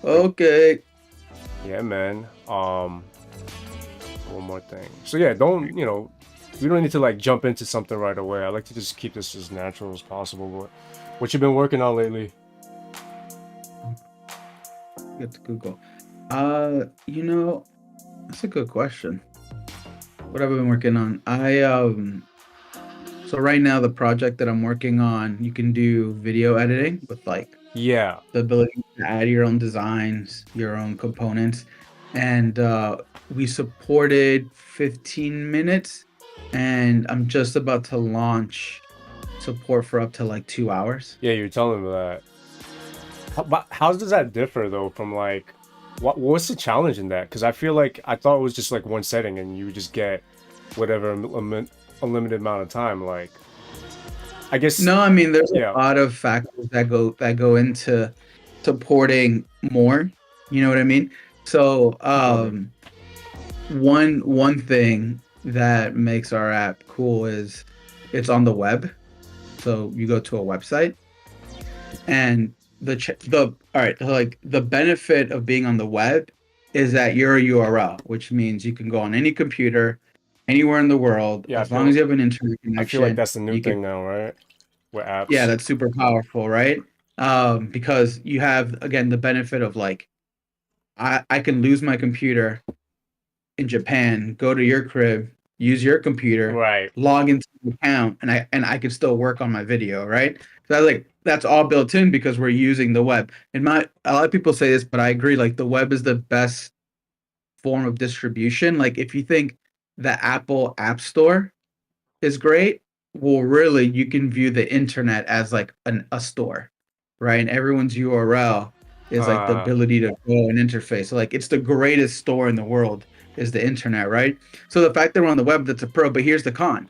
Okay. Yeah, man. One more thing. So yeah, don't, we don't need to like jump into something right away. I like to just keep this as natural as possible. But what you been working on lately? Get to Google. You know, that's a good question. What have I been working on? So right now the project that I'm working on, you can do video editing with like Yeah. the ability to add your own designs, your own components. And we supported 15 minutes, and I'm just about to launch support for up to like 2 hours. Yeah, you're telling me that. But how does that differ though from like what's the challenge in that? Because I feel like I thought it was just like one setting and you just get whatever a limited amount of time. Like I guess No, I mean there's yeah. a lot of factors that go into supporting more. You know what I mean? So Okay. one thing that makes our app cool is it's on the web. So you go to a website, and the all right, like the benefit of being on the web is that you're a URL, which means you can go on any computer anywhere in the world Yeah, as long as you have an internet I feel like connection. that's the new You can, thing now, right? With yeah, apps. that's super powerful, right? Because you have again the benefit of like I can lose my computer in Japan, go to your crib, use your computer, Right. log into the account, and I can still work on my video, right? So that's all built in because we're using the web. And my a lot of people say this, but I agree. Like the web is the best form of distribution. Like if you think the Apple App Store is great, well, really, you can view the internet as like a store, right? And everyone's URL is like the Uh ability to go and interface. So like it's the greatest store in the world is the internet, right? So the fact that we're on the web, that's a pro. But here's the con: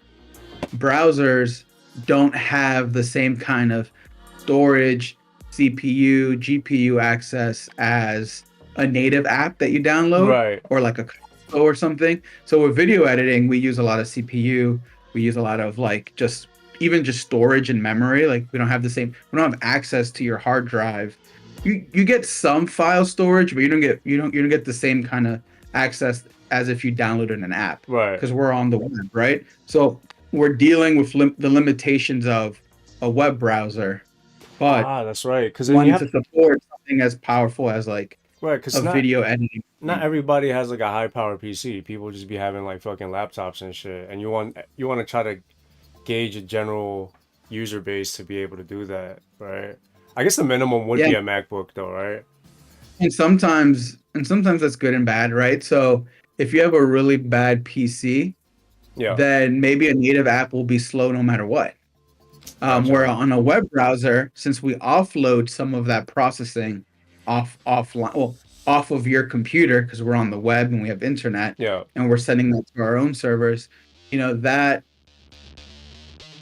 browsers don't have the same kind of storage, CPU, GPU access as a native app that you download right. or like a console or something. So with video editing, we use a lot of CPU. We use a lot of like just even just storage and memory. Like we don't have access to your hard drive. You get some file storage, but you don't get the same kind of access as if you downloaded an app Right. because we're on the web, right? So we're dealing with the limitations of a web browser, but Ah, that's right. Because then you wanting have to support something as powerful as like right. Because a video editing not machine. everybody has like a high power PC. People just be having like fucking laptops and shit. And you want to try to gauge a general user base to be able to do that, right? I guess the minimum would Yeah, be a MacBook though, right? and sometimes that's good and bad, right? So if you have a really bad PC, Yeah. then maybe a native app will be slow no matter what. Where Gotcha. on a web browser, since we offload some of that processing offline, well, off of your computer because we're on the web and we have internet, Yeah. and we're sending that to our own servers,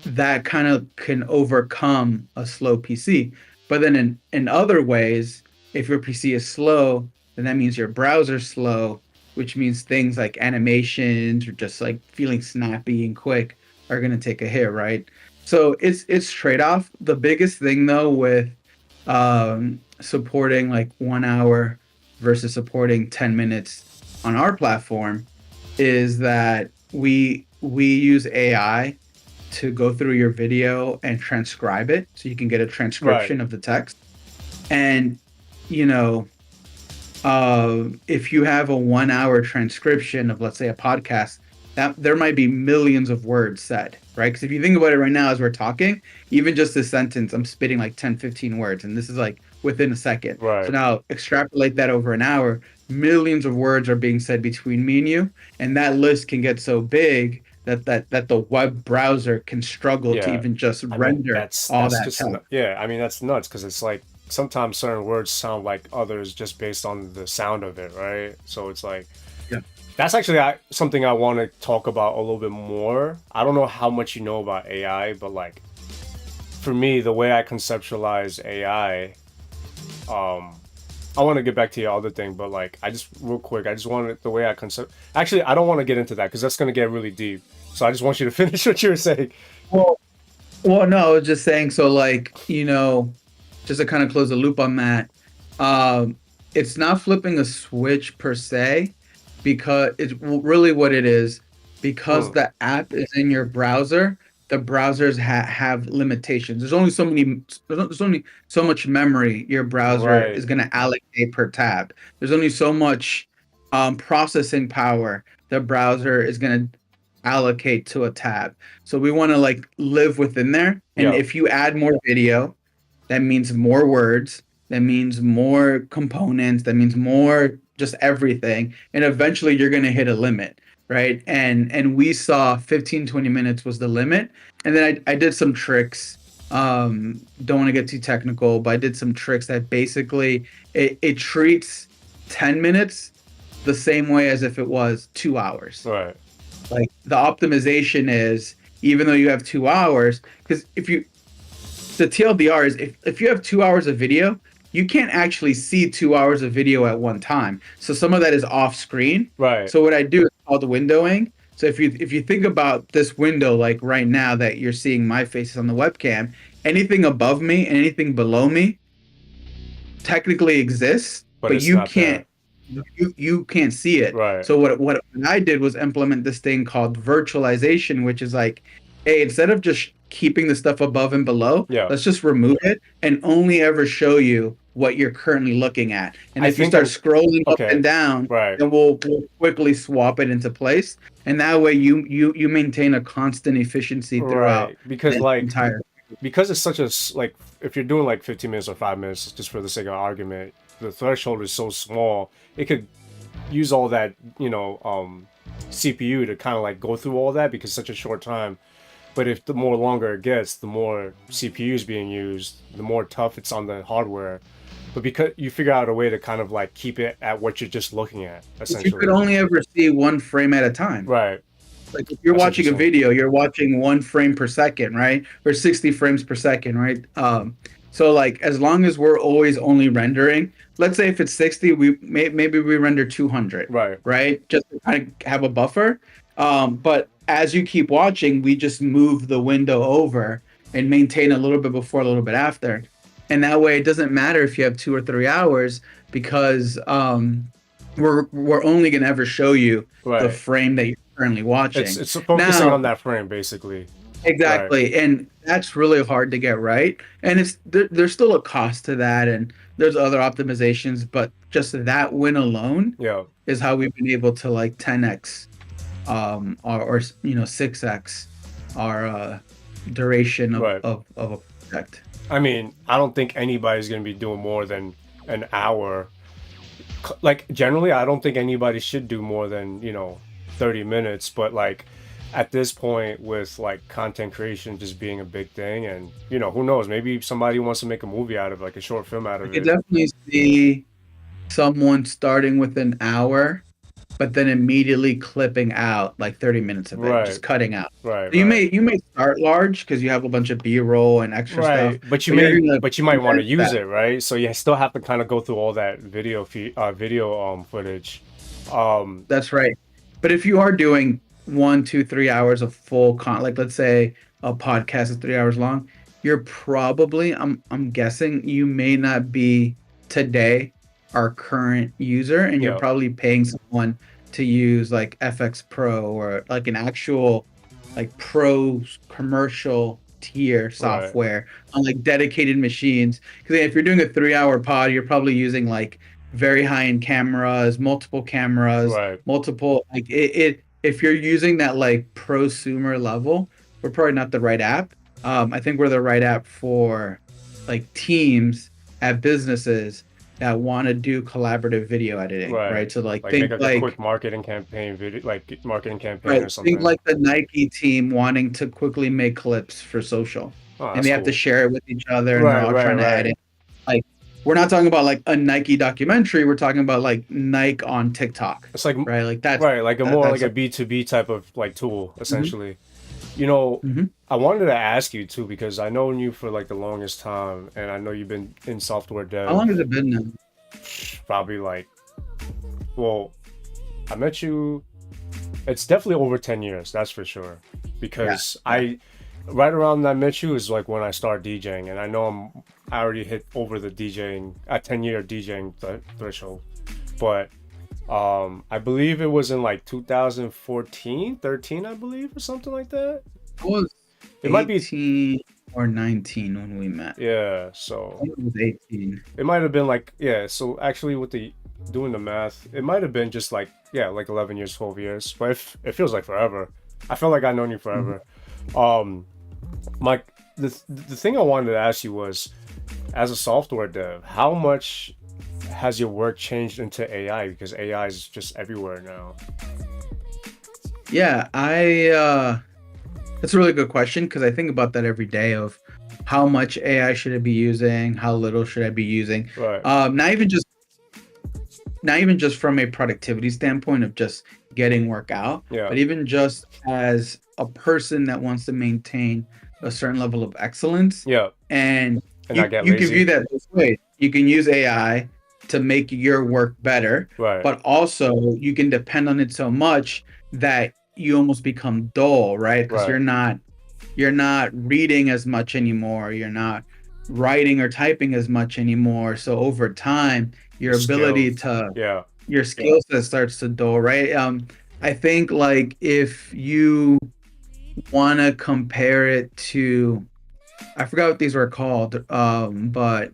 that kind of can overcome a slow PC. But then in other ways, if your PC is slow, then that means your browser's slow, which means things like animations or just like feeling snappy and quick are going to take a hit, right? So it's trade-off. The biggest thing though with supporting like 1 hour versus supporting 10 minutes on our platform is that we use AI to go through your video and transcribe it so you can get a Right. transcription of the text. And, you know, if you have a 1 hour transcription of, let's say, a podcast, that there might be millions of words said, right? Because if you think about it right now as we're talking, even just this sentence, I'm spitting like 10, 15 words, and this is like within a second. So Right. now extrapolate that over an hour, millions of words are being said between me and you, and that list can get so big that the web browser can struggle to Yeah. even just I mean, render all that's that just text. yeah. I mean, that's nuts because it's like sometimes certain words sound like others just based on the sound of it, right? So it's like Yeah. that's actually something I want to talk about a little bit more. I don't know how much you know about AI, but like for me, the way I conceptualize AI, um, I want to get back to your other thing, but like I just real quick, I just wanted the way I concept. Actually, I don't want to get into that because that's gonna get really deep. So I just want you to finish what you were saying. Well, well, no, I was just saying. So, like, just to kind of close the loop on that, um, it's not flipping a switch per se, because it's really what it is. Because Hmm. the app is in your browser, the browsers have limitations. There's only so much memory your browser Right. is going to allocate per tab. There's only so much processing power the browser is going to allocate to a tab. So we want to like live within there. And Yeah. if you add more video, that means more words, that means more components, that means more just everything. And eventually you're going to hit a limit, right? And we saw 15, 20 minutes was the limit. And then I did some tricks. Don't want to get too technical, but I did some tricks that basically it treats 10 minutes the same way as if it was 2 hours. Right. Like the optimization is, even though you have 2 hours, because if you the TLDR is, if you have 2 hours of video, you can't actually see 2 hours of video at one time. So some of that is off screen. Right. So what I do is called windowing. So if you think about this window, like right now that you're seeing my face on the webcam, anything above me and anything below me technically exists, But but it's not there. you can't see it. Right. So what I did was implement this thing called virtualization, which is like, hey, instead of just keeping the stuff above and below, Yeah. let's just remove it and only ever show you what you're currently looking at. And I if you think start I'm scrolling up okay. and down, Right. then we'll quickly swap it into place. And that way you maintain a constant efficiency throughout Right. Because the like entire. because it's such a like if you're doing like 15 minutes or 5 minutes just for the sake of argument, the threshold is so small. It could use all that, CPU to kind of like go through all that because it's such a short time. But if the more longer it gets, the more CPU is being used, the more tough it's on the hardware. But because you figure out a way to kind of like keep it at what you're just looking at, If you could essentially. only ever see one frame at a time. Right. Like if you're That's watching a interesting. video, you're watching 1 frame per second, right? Or 60 frames per second, right? So like as long as we're always only rendering, let's say if it's 60, maybe we render 200, Right. right? Just to kind of have a buffer. But as you keep watching, we just move the window over and maintain a little bit before, a little bit after. And that way it doesn't matter if you have 2 or 3 hours, because we're only gonna ever show you the Right. frame that you're currently It's watching. it's focusing Now, on that frame basically. Right. exactly, and that's really hard to get right. And there's still a cost to that, and there's other optimizations, but just that win alone Yeah. is how we've been able to like 10x, or 6x our duration of Right. of a project. I mean, I don't think anybody's gonna be doing more than an hour. Like generally, I don't think anybody should do more than 30 minutes. But like at this point, with like content creation just being a big thing, and who knows, maybe somebody wants to make a movie out of it, like a short film out I of could it. definitely see someone starting with an hour, but then immediately clipping out like 30 minutes of it, just Right. cutting out. Right. So you Right. may start large because you have a bunch of B-roll and extra stuff, Right, but but you're gonna you might want to condense use that. it, right? So you still have to kind of go through all that video footage. Um, That's right. But if you are doing 1, 2, 3 hours of full like let's say a podcast is 3 hours long, you're probably, I'm guessing you may not be today our current user, and you're yeah, probably paying someone to use like FX Pro or like an actual like pro commercial tier right, software on like dedicated machines. Because if you're doing a 3 hour pod, you're probably using like very high end cameras, right, multiple like if you're using that like prosumer level, we're probably not the right app. I think we're the right app for like teams at businesses that want to do collaborative video editing, right. right? So like Like make think like a quick like marketing campaign video, like marketing campaign right, or think something. like the Nike team wanting to quickly make clips for social, Oh, and that's they have to cool. share it with each other, and they're Right, all right, trying to right, edit. Like we're not talking about like a Nike documentary. We're talking about like Nike on TikTok, it's like right? Like right, like a more like that's a a, B2B type of like tool, mhm, essentially. You know, mhm. I wanted to ask you too because I known you for like the longest time, and I know you've been in software How dev long has it been now? probably like, well, I met you. It's definitely over 10 years, that's for sure. Yeah, Because yeah. right around I met you is like when I started DJing, and I know I'm I already hit over the DJing, a 10-year DJing threshold. But I believe it was in like 2014, 13, I believe, or something like that. I was It might be, 18 or 19 when we met. yeah. I So think it was 18. it might have been like, yeah. So actually, with the doing the math, it might have been just like, yeah, like 11 years, 12 years. But it feels like forever. I feel like I've known you Mhm. forever. Um, Mike, the thing I wanted to ask you was, as a software dev, how much has your work changed into AI? Because AI is just everywhere now. Yeah, that's a really good question because I think about that every day of how much AI should I be using, how little should I be using. Right. Not even just from a productivity standpoint of just getting work out, Yeah. but even just as a person that wants to maintain a certain level of excellence. Yeah. And And you not get you can view lazy. that this way. You can use AI to make your work better, Right. but also you can depend on it so much that you almost become dull, right? Because Right. you're not reading as much anymore. You're not writing or typing as much anymore. So over time, Your your ability skills. to Yeah. your skill set starts to dull, right? I think like if you want to compare it to, I forgot what these were called, but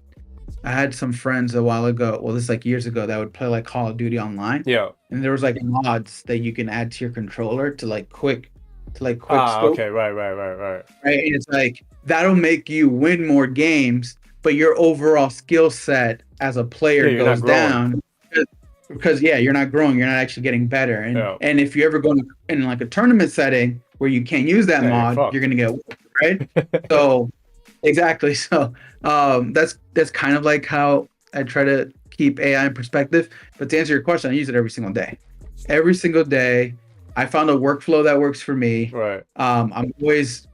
I had some friends a while ago, well, this is like years ago, that would play like Call of Duty online, Yeah. and there was like mods that you can add to your controller to like quick Ah, scope, okay. Right. Right. Right. Right. right? And it's like that'll make you win more games, but your overall skill set as a Yeah. player You're not goes growing. down because yeah, you're not growing, you're not actually getting better. And Yeah. and if you ever go in like a tournament setting where you can't use that Yeah. You're mod, you're fucked. gonna get whooped, right? So exactly. So that's kind of like how I try to keep AI in perspective. But to answer your question, I use it every single day. Every single day, I found a workflow that works for me. Right. I'm always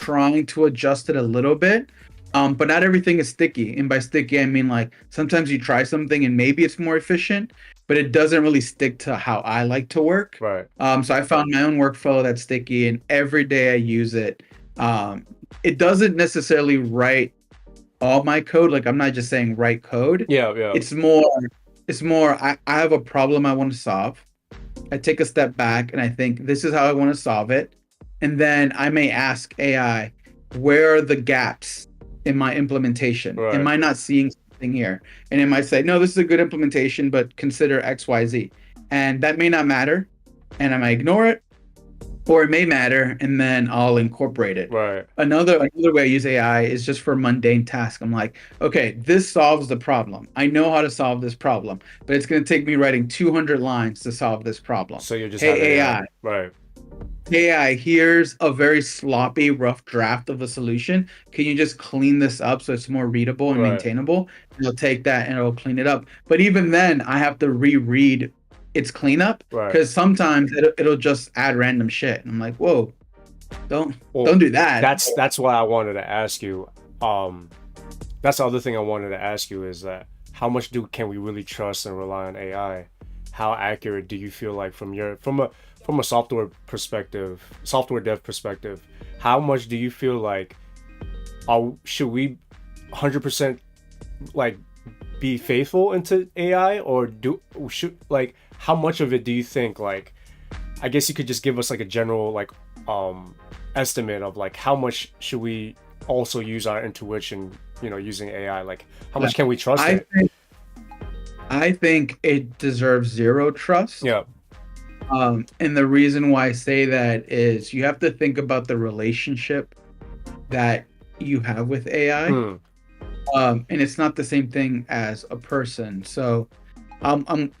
trying to adjust it a little bit. But not everything is sticky. And by sticky, I mean like sometimes you try something and maybe it's more efficient, but it doesn't really stick to how I like to work. Right. So I found my own workflow that's sticky, and every day I use it. Um, it doesn't necessarily write all my code. Like I'm not just saying write code. Yeah. Yeah. It's more, I have a problem I want to solve. I take a step back and I think this is how I want to solve it. And then I may ask AI, where are the gaps in my implementation? Am Right. I not seeing something here? And it might say, no, this is a good implementation, but consider XYZ. And that may not matter. And I might ignore it, or it may matter, and then I'll incorporate it. Right. Another way I use AI is just for mundane tasks. I'm like, okay, this solves the problem. I know how to solve this problem, but it's going to take me writing 200 lines to solve this problem. So you just have Hey AI. AI, Right. here's a very sloppy, rough draft of a solution. Can you just clean this up so it's more readable and Right. maintainable? And it'll take that and it'll clean it up. But even then, I have to reread its cleanup Right. because sometimes it'll just add random shit. And I'm like, whoa, don't Well, don't do that. that's why I wanted to ask you. That's the other thing I wanted to ask you is that how much can we really trust and rely on AI? How accurate do you feel like from a software perspective, software dev perspective? How much do you feel like should we 100% like be faithful into AI, or should like how much of it do you think like I guess you could just give us like a general like um estimate of like how much should we also use our intuition, using AI? Like how much can we trust I it? think I think it deserves zero trust. Yeah. And the reason why I say that is you have to think about the relationship that you have with AI. Hmm. And it's not the same thing as a person. So, I'm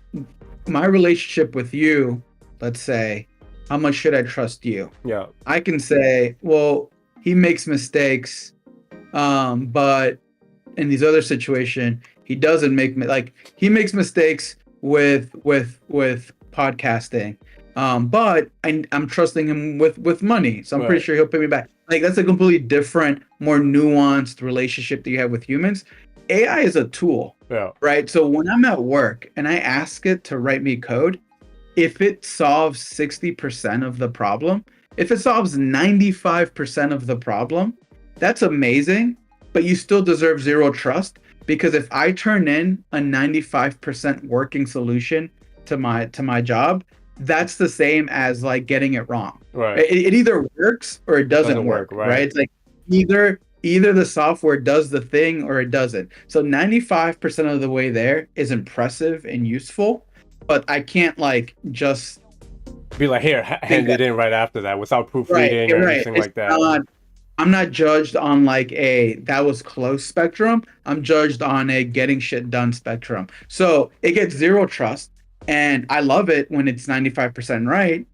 my relationship with you, let's say, how much should I trust you? Yeah. I can say, well, he makes mistakes, but in these other situation, he doesn't like he makes mistakes with podcasting, but I'm trusting him with money, so I'm pretty Right. sure he'll pay me back. Like that's a completely different, more nuanced relationship that you have with humans. AI is a tool, Yeah. right? So when I'm at work and I ask it to write me code, if it solves 60% of the problem, if it solves 95% of the problem, that's amazing. but you still deserve zero trust, because if I turn in a 95% working solution to my job, that's the same as like getting it wrong. Right. It either works or it doesn't work, right? Right. It's like either the software does the thing or it doesn't. So 95% of the way there is impressive and useful, but I can't like just Be like, here, think hand that, it in right after that without right, proofreading you're or right. anything It's like that. not, I'm not judged on like a that was close spectrum. I'm judged on a getting shit done spectrum. So it gets zero trust, and I love it when it's 95% right,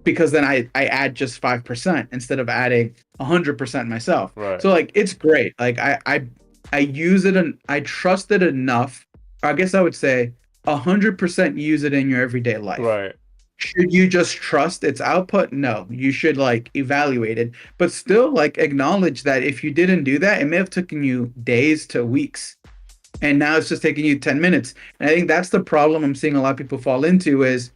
because then I add just 5% instead of adding 100% myself. Right. So like it's great. Like I use it and I trust it enough. I guess I would say 100% use it in your everyday life. Right. Should you just trust its output? No, you should like evaluate it, but still like acknowledge that if you didn't do that, it may have taken you days to weeks, and now it's just taking you 10 minutes. And I think that's the problem I'm seeing a lot of people fall into is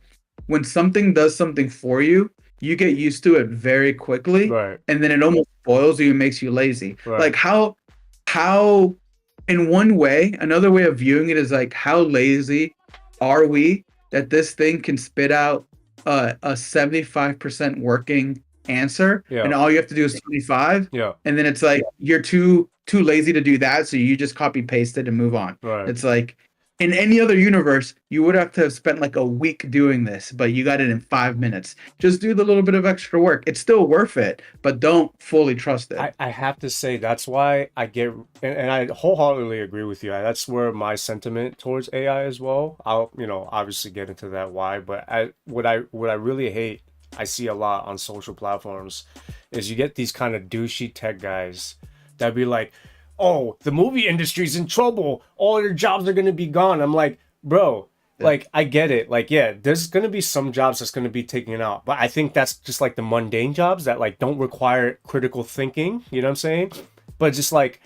when something does something for you, you get used to it very quickly, Right. and then it almost spoils you and makes you lazy. Right. Like how in one way, another way of viewing it is like how lazy are we that this thing can spit out a 75% working answer, Yeah. and all you have to do is 25, Yeah. and then it's like you're too lazy to do that, so you just copy paste it and move on. Right. It's like in any other universe, you would have to have spent like a week doing this, but you got it in 5 minutes. Just do the little bit of extra work. It's still worth it, but don't fully trust it. I have to say that's why I get, and I wholeheartedly agree with you. That's where my sentiment towards AI as well. I'll, obviously get into that why, but what I really hate, I see a lot on social platforms, is you get these kind of douchey tech guys that be like, oh, the movie industry's in trouble. All your jobs are gonna be gone. I'm like, bro, like I get it. Like, yeah, there's gonna be some jobs that's gonna be taken out, but I think that's just like the mundane jobs that like don't require critical thinking. You know what I'm saying? But just like,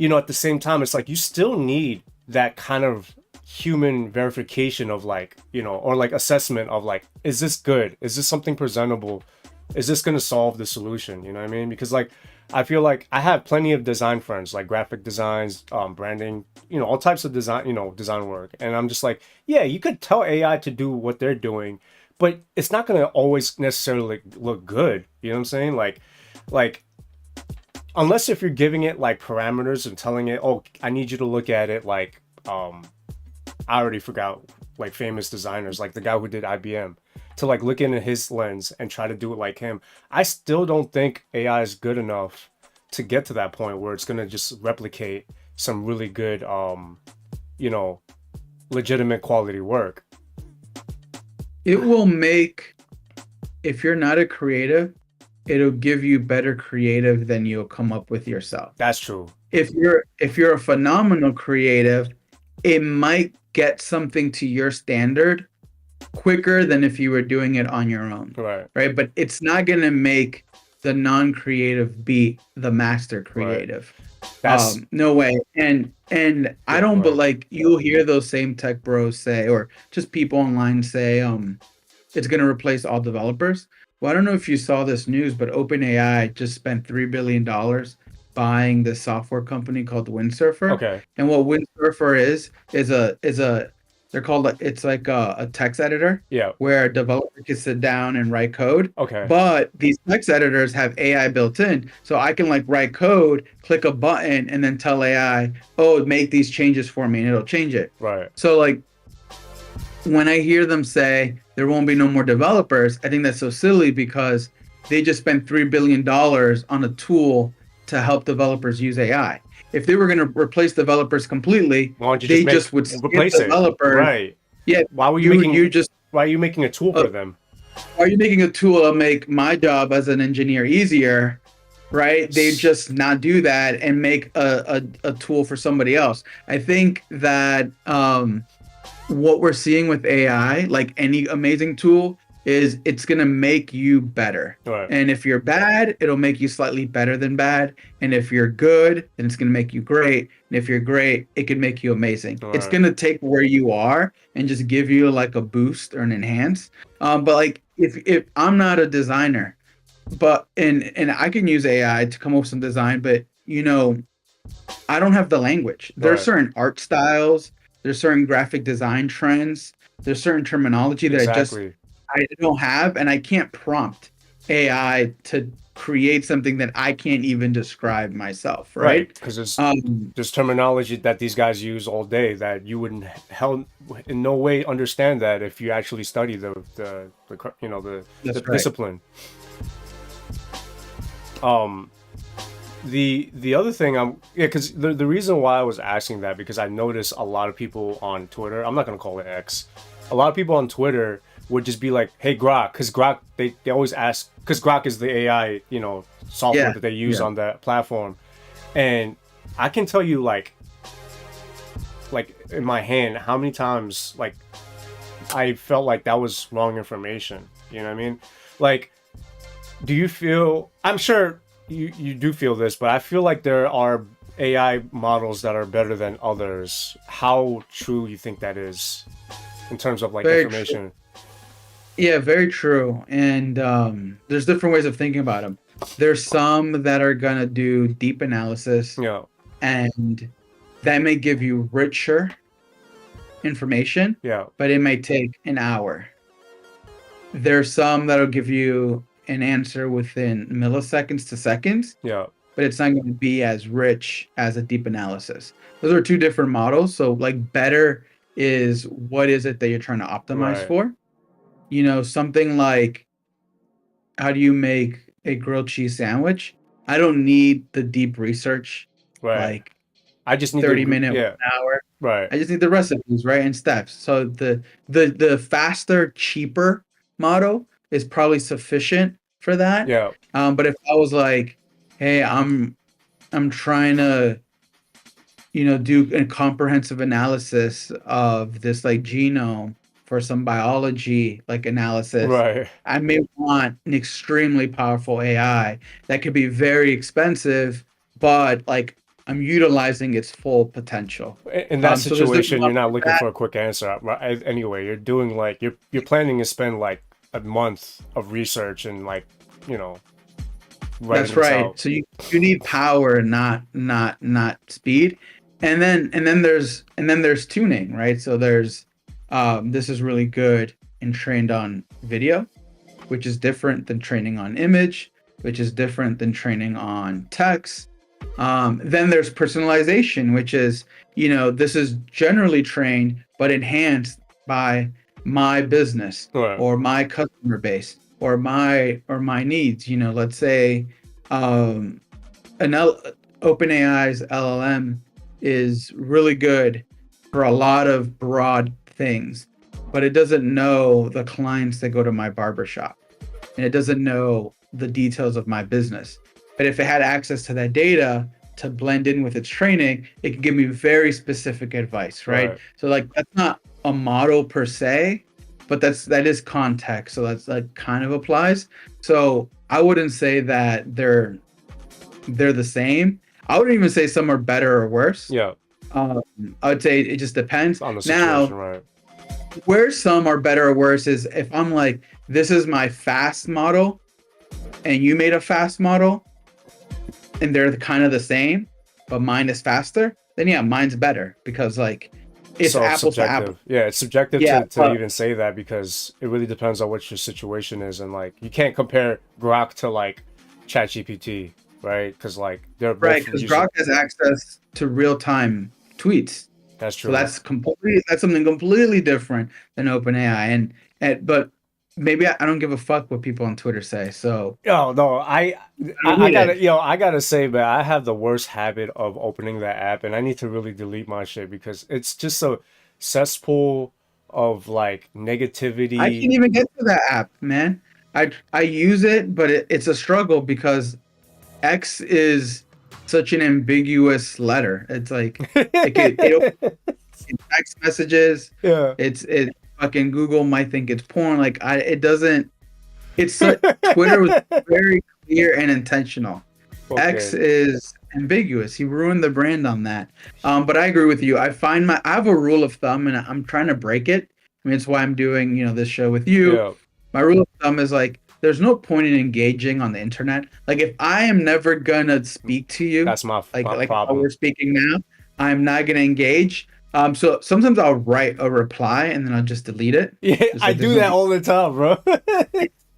at the same time, it's like you still need that kind of human verification of like, or like assessment of like, is this good? Is this something presentable? Is this gonna solve the solution? You know what I mean? Because like I feel like I have plenty of design friends, like graphic designs, branding, all types of design, design work. And I'm just like, yeah, you could tell AI to do what they're doing, but it's not going to always necessarily look good. You know what I'm saying? Like, unless if you're giving it like parameters and telling it, oh, I need you to look at it like, I already forgot, like famous designers, like the guy who did IBM, to like look into his lens and try to do it like him. I still don't think AI is good enough to get to that point where it's gonna just replicate some really good, legitimate quality work. It will make, if you're not a creative, it'll give you better creative than you'll come up with yourself. That's true. If you're a phenomenal creative, it might get something to your standard quicker than if you were doing it on your own. Right. But it's not going to make the non-creative beat the master creative. That's no way. And I don't, but like you'll hear those same tech bros say, or just people online say, it's going to replace all developers. Well, I don't know if you saw this news, but OpenAI just spent $3 billion buying this software company called Windsurfer. okay. And what Windsurfer is a they're called, it's like a text editor. Yeah. Where a developer can sit down and write code. Okay. But these text editors have AI built in, so I can like write code, click a button, and then tell AI, oh, make these changes for me, and it'll change it. Right. So like when I hear them say there won't be no more developers, I think that's so silly because they just spent $3 billion on a tool to help developers use AI. If they were going to replace developers completely, they just would replace developers. Right. Yeah. Why are you making a tool for them? Why are you making a tool to make my job as an engineer easier? Right? They just not do that and make a tool for somebody else. I think that what we're seeing with AI, like any amazing tool, is it's going to make you better. Right. And if you're bad, it'll make you slightly better than bad. And if you're good, then it's going to make you great. And if you're great, it can make you amazing. Right. It's going to take where you are and just give you like a boost or an enhance. But like if I'm not a designer, but and I can use AI to come up with some design, but you know, I don't have the language. There are Right. certain art styles, there's certain graphic design trends, there's certain terminology that Exactly. I don't have, and I can't prompt AI to create something that I can't even describe myself, Right. right? Because Um, there's terminology that these guys use all day that you wouldn't hell in no way understand that if you actually study the that's right. discipline. Um, the other thing because the reason why I was asking that because I noticed a lot of people on Twitter. I'm not gonna call it X. A lot of people on Twitter would just be like, "Hey Grok," because Grok they always ask because Grok is the AI software Yeah, that they use yeah. on that platform, and I can tell you like in my hand how many times like I felt like that was wrong information. You know what I mean? Like, do you feel? I'm sure you do feel this, but I feel like there are AI models that are better than others. How true you think that is in terms of like Very true. information? Yeah, very true. And there's different ways of thinking about them. There's some that are gonna do deep analysis, Yeah, and that may give you richer information, yeah, but it may take an hour. There's some that'll give you an answer within milliseconds to seconds, yeah. but it's not going to be as rich as a deep analysis. Those are two different models. So, like, better is what is it that you're trying to optimize Right, for? Something like how do you make a grilled cheese sandwich? I don't need the deep research, right. like I just need 30-minute, yeah, 1 hour. right, I just need the recipes, right, and steps. So the faster, cheaper model is probably sufficient for that. yeah, But if I was like, hey, I'm trying to, do a comprehensive analysis of this like genome for some biology like analysis, right. I may want an extremely powerful AI that could be very expensive, but like I'm utilizing its full potential. In that So there's different situation, you're models not for looking that. for a quick answer. Right? Anyway, you're doing like you're planning to spend like a month of research and like you know writing That's this right. out. So you need power, not speed. And then there's tuning, right? So there's this is really good and trained on video, which is different than training on image, which is different than training on text. Then there's personalization, which is, this is generally trained but enhanced by my business Right, or my customer base or my needs. Let's say um, an OpenAI's LLM is really good for a lot of broad things, but it doesn't know the clients that go to my barbershop, and it doesn't know the details of my business. But if it had access to that data to blend in with its training, it can give me very specific advice, right? right. So like that's not a model per se, but that is context. So that kind of applies. So I wouldn't say that they're the same. I wouldn't even say some are better or worse. Yeah, Um, I would say it just depends. on the situation, Now, right? where some are better or worse is if I'm like, this is my fast model, and you made a fast model, and they're kind of the same, but mine is faster, then yeah, mine's better because like it's So apples to apples. subjective. Yeah, it's subjective Yeah, to but even say that because it really depends on what your situation is and like you can't compare Grok to like ChatGPT, right? Because like they're right, both because using. Grok has access to real time tweets. That's So true. that's something completely different than OpenAI. And but maybe I don't give a fuck what people on Twitter say. So Oh no, I don't I read gotta it. I gotta say, man, I have the worst habit of opening that app, and I need to really delete my shit because it's just a cesspool of like I negativity. can't even get to that app, man. I use it, but it's a struggle because X is such an ambiguous letter. It's like it opens text messages. Yeah. It fucking Google might think it's porn. Like it doesn't. It's so Twitter was very clear and intentional. X Okay. is ambiguous. He ruined the brand on that. But I agree with you. I have a rule of thumb, and I'm trying to break it. I mean, it's why I'm doing this show with you. Yeah. My rule of thumb is like there's no point in engaging on the internet. Like if I am never gonna speak to you, That's my like how problem. we're speaking now, I'm not gonna engage. So sometimes I'll write a reply and then I'll just delete it. Yeah, Just I like do that all the time, bro.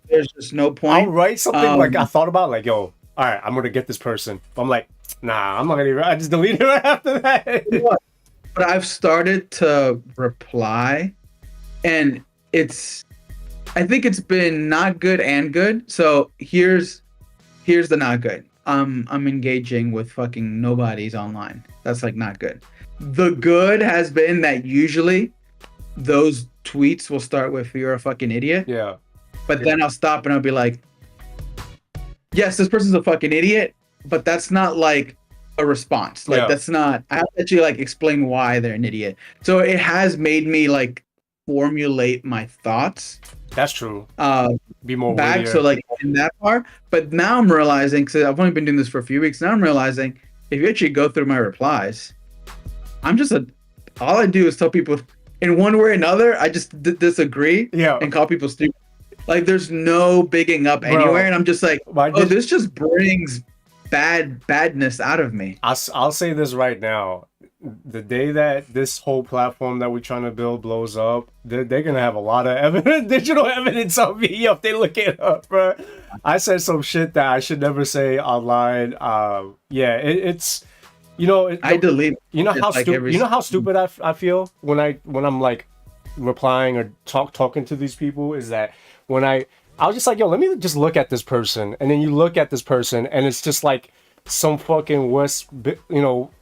there's just no I'll point. write something like I Um, thought about, like, yo, all right, I'm gonna get this person. I'm like, nah, I'm not gonna. I just delete it right after that. but I've started to reply, and it's I think it's been not good and good. So here's the not good. I'm engaging with fucking nobodies online. That's like not good. The good has been that usually those tweets will start with "you're a fucking idiot," Yeah, but then I'll stop and I'll be like, "Yes, this person's a fucking idiot," but that's not like a response. Like yeah, that's not. I have to actually like explain why they're an idiot. So it has made me like formulate my thoughts that's true. uh Be more back. So wittier. like in that part, but now I'm realizing, because I've only been doing this for a few weeks now, I'm realizing if you actually go through my replies, I'm just a all I do is tell people in one way or another I just disagree Yeah, and call people stupid. Like there's no bigging up bro. anywhere, and I'm just like, I oh, just, this just brings badness out of me. I'll say this right now. The day that this whole platform that we're trying to build blows up, they're gonna have a lot of evidence, digital evidence on me if they look it up, bro. I said some shit that I should never say online. Yeah, it's I delete you know it how like stupid every. you know how stupid I feel when I'm like replying or talking to these people is that when I was just like, yo, let me just look at this person, and then you look at this person and it's just like some fucking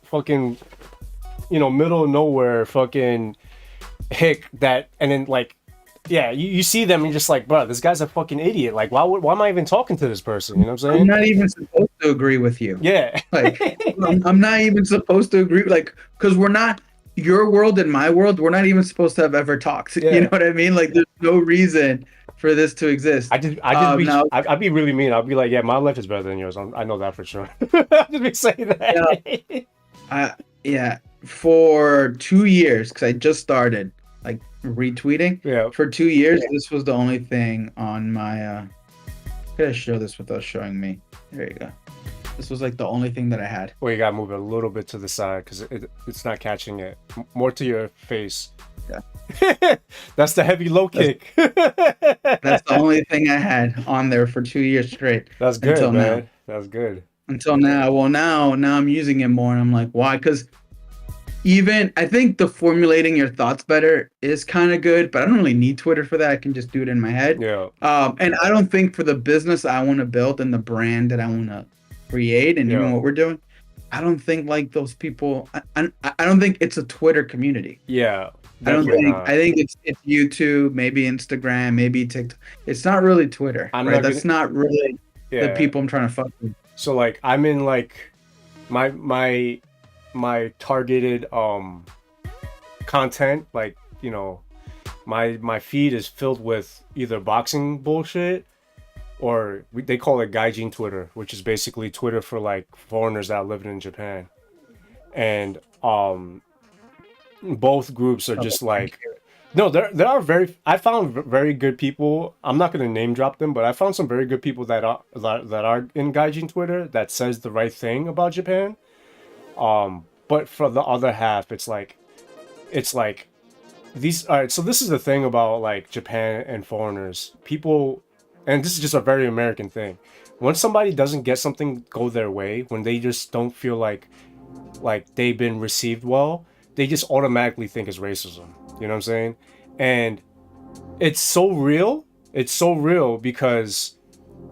fucking middle of nowhere fucking hick that, and then like, yeah, you see them and you're just like, bro, this guy's a fucking idiot. Like, why am I even talking to this person? You know what I'm I'm saying? not even supposed to agree with you. Yeah. Like I'm not even supposed to agree. Like because we're not your world and my world. We're not even supposed to have ever talked. You know Yeah. what I mean? Like there's no reason for this to exist. Now, I'd be really mean. I'd be like, yeah, my life is better than yours. I know that for sure. I'd just be saying yeah, that. yeah, for 2 years because I just started like retweeting. Yeah. For 2 years, this was the only thing on my. Could I show this without showing me? There you go. This was like the only thing that I had. Well, you gotta move it a little bit to the side because it's not catching it. More to your face. Yeah. That's the heavy low kick. That's the only thing I had on there for 2 years straight. That's good, until man. now. That's good. Until now. Well, now I'm using it more, and I'm like, why? Because even I think the formulating your thoughts better is kind of good, but I don't really need Twitter for that. I can just do it in my head. Yeah. And I don't think for the business I want to build and the brand that I want to create, and even what we're doing, I don't think like those people. I don't think it's a Twitter community. Yeah. I don't think. Not. I think it's YouTube, maybe Instagram, maybe TikTok. It's not really Twitter, right? That's not really the people I'm trying to fuck with. So like I'm in like my targeted content, like my feed is filled with either boxing bullshit or they call it gaijin Twitter, which is basically Twitter for like foreigners that live in Japan. And both groups are just like, no, there are I found very good people. I'm not going to name drop them, but I found some very good people that are in gaijin Twitter that says the right thing about Japan. But for the other half, it's like these. All right, so this is the thing about like Japan and foreigners. People, and this is just a very American thing. When somebody doesn't get something go their way, when they just don't feel like they've been received well, they just automatically think it's racism. You know what I'm saying? And it's so real. It's so real because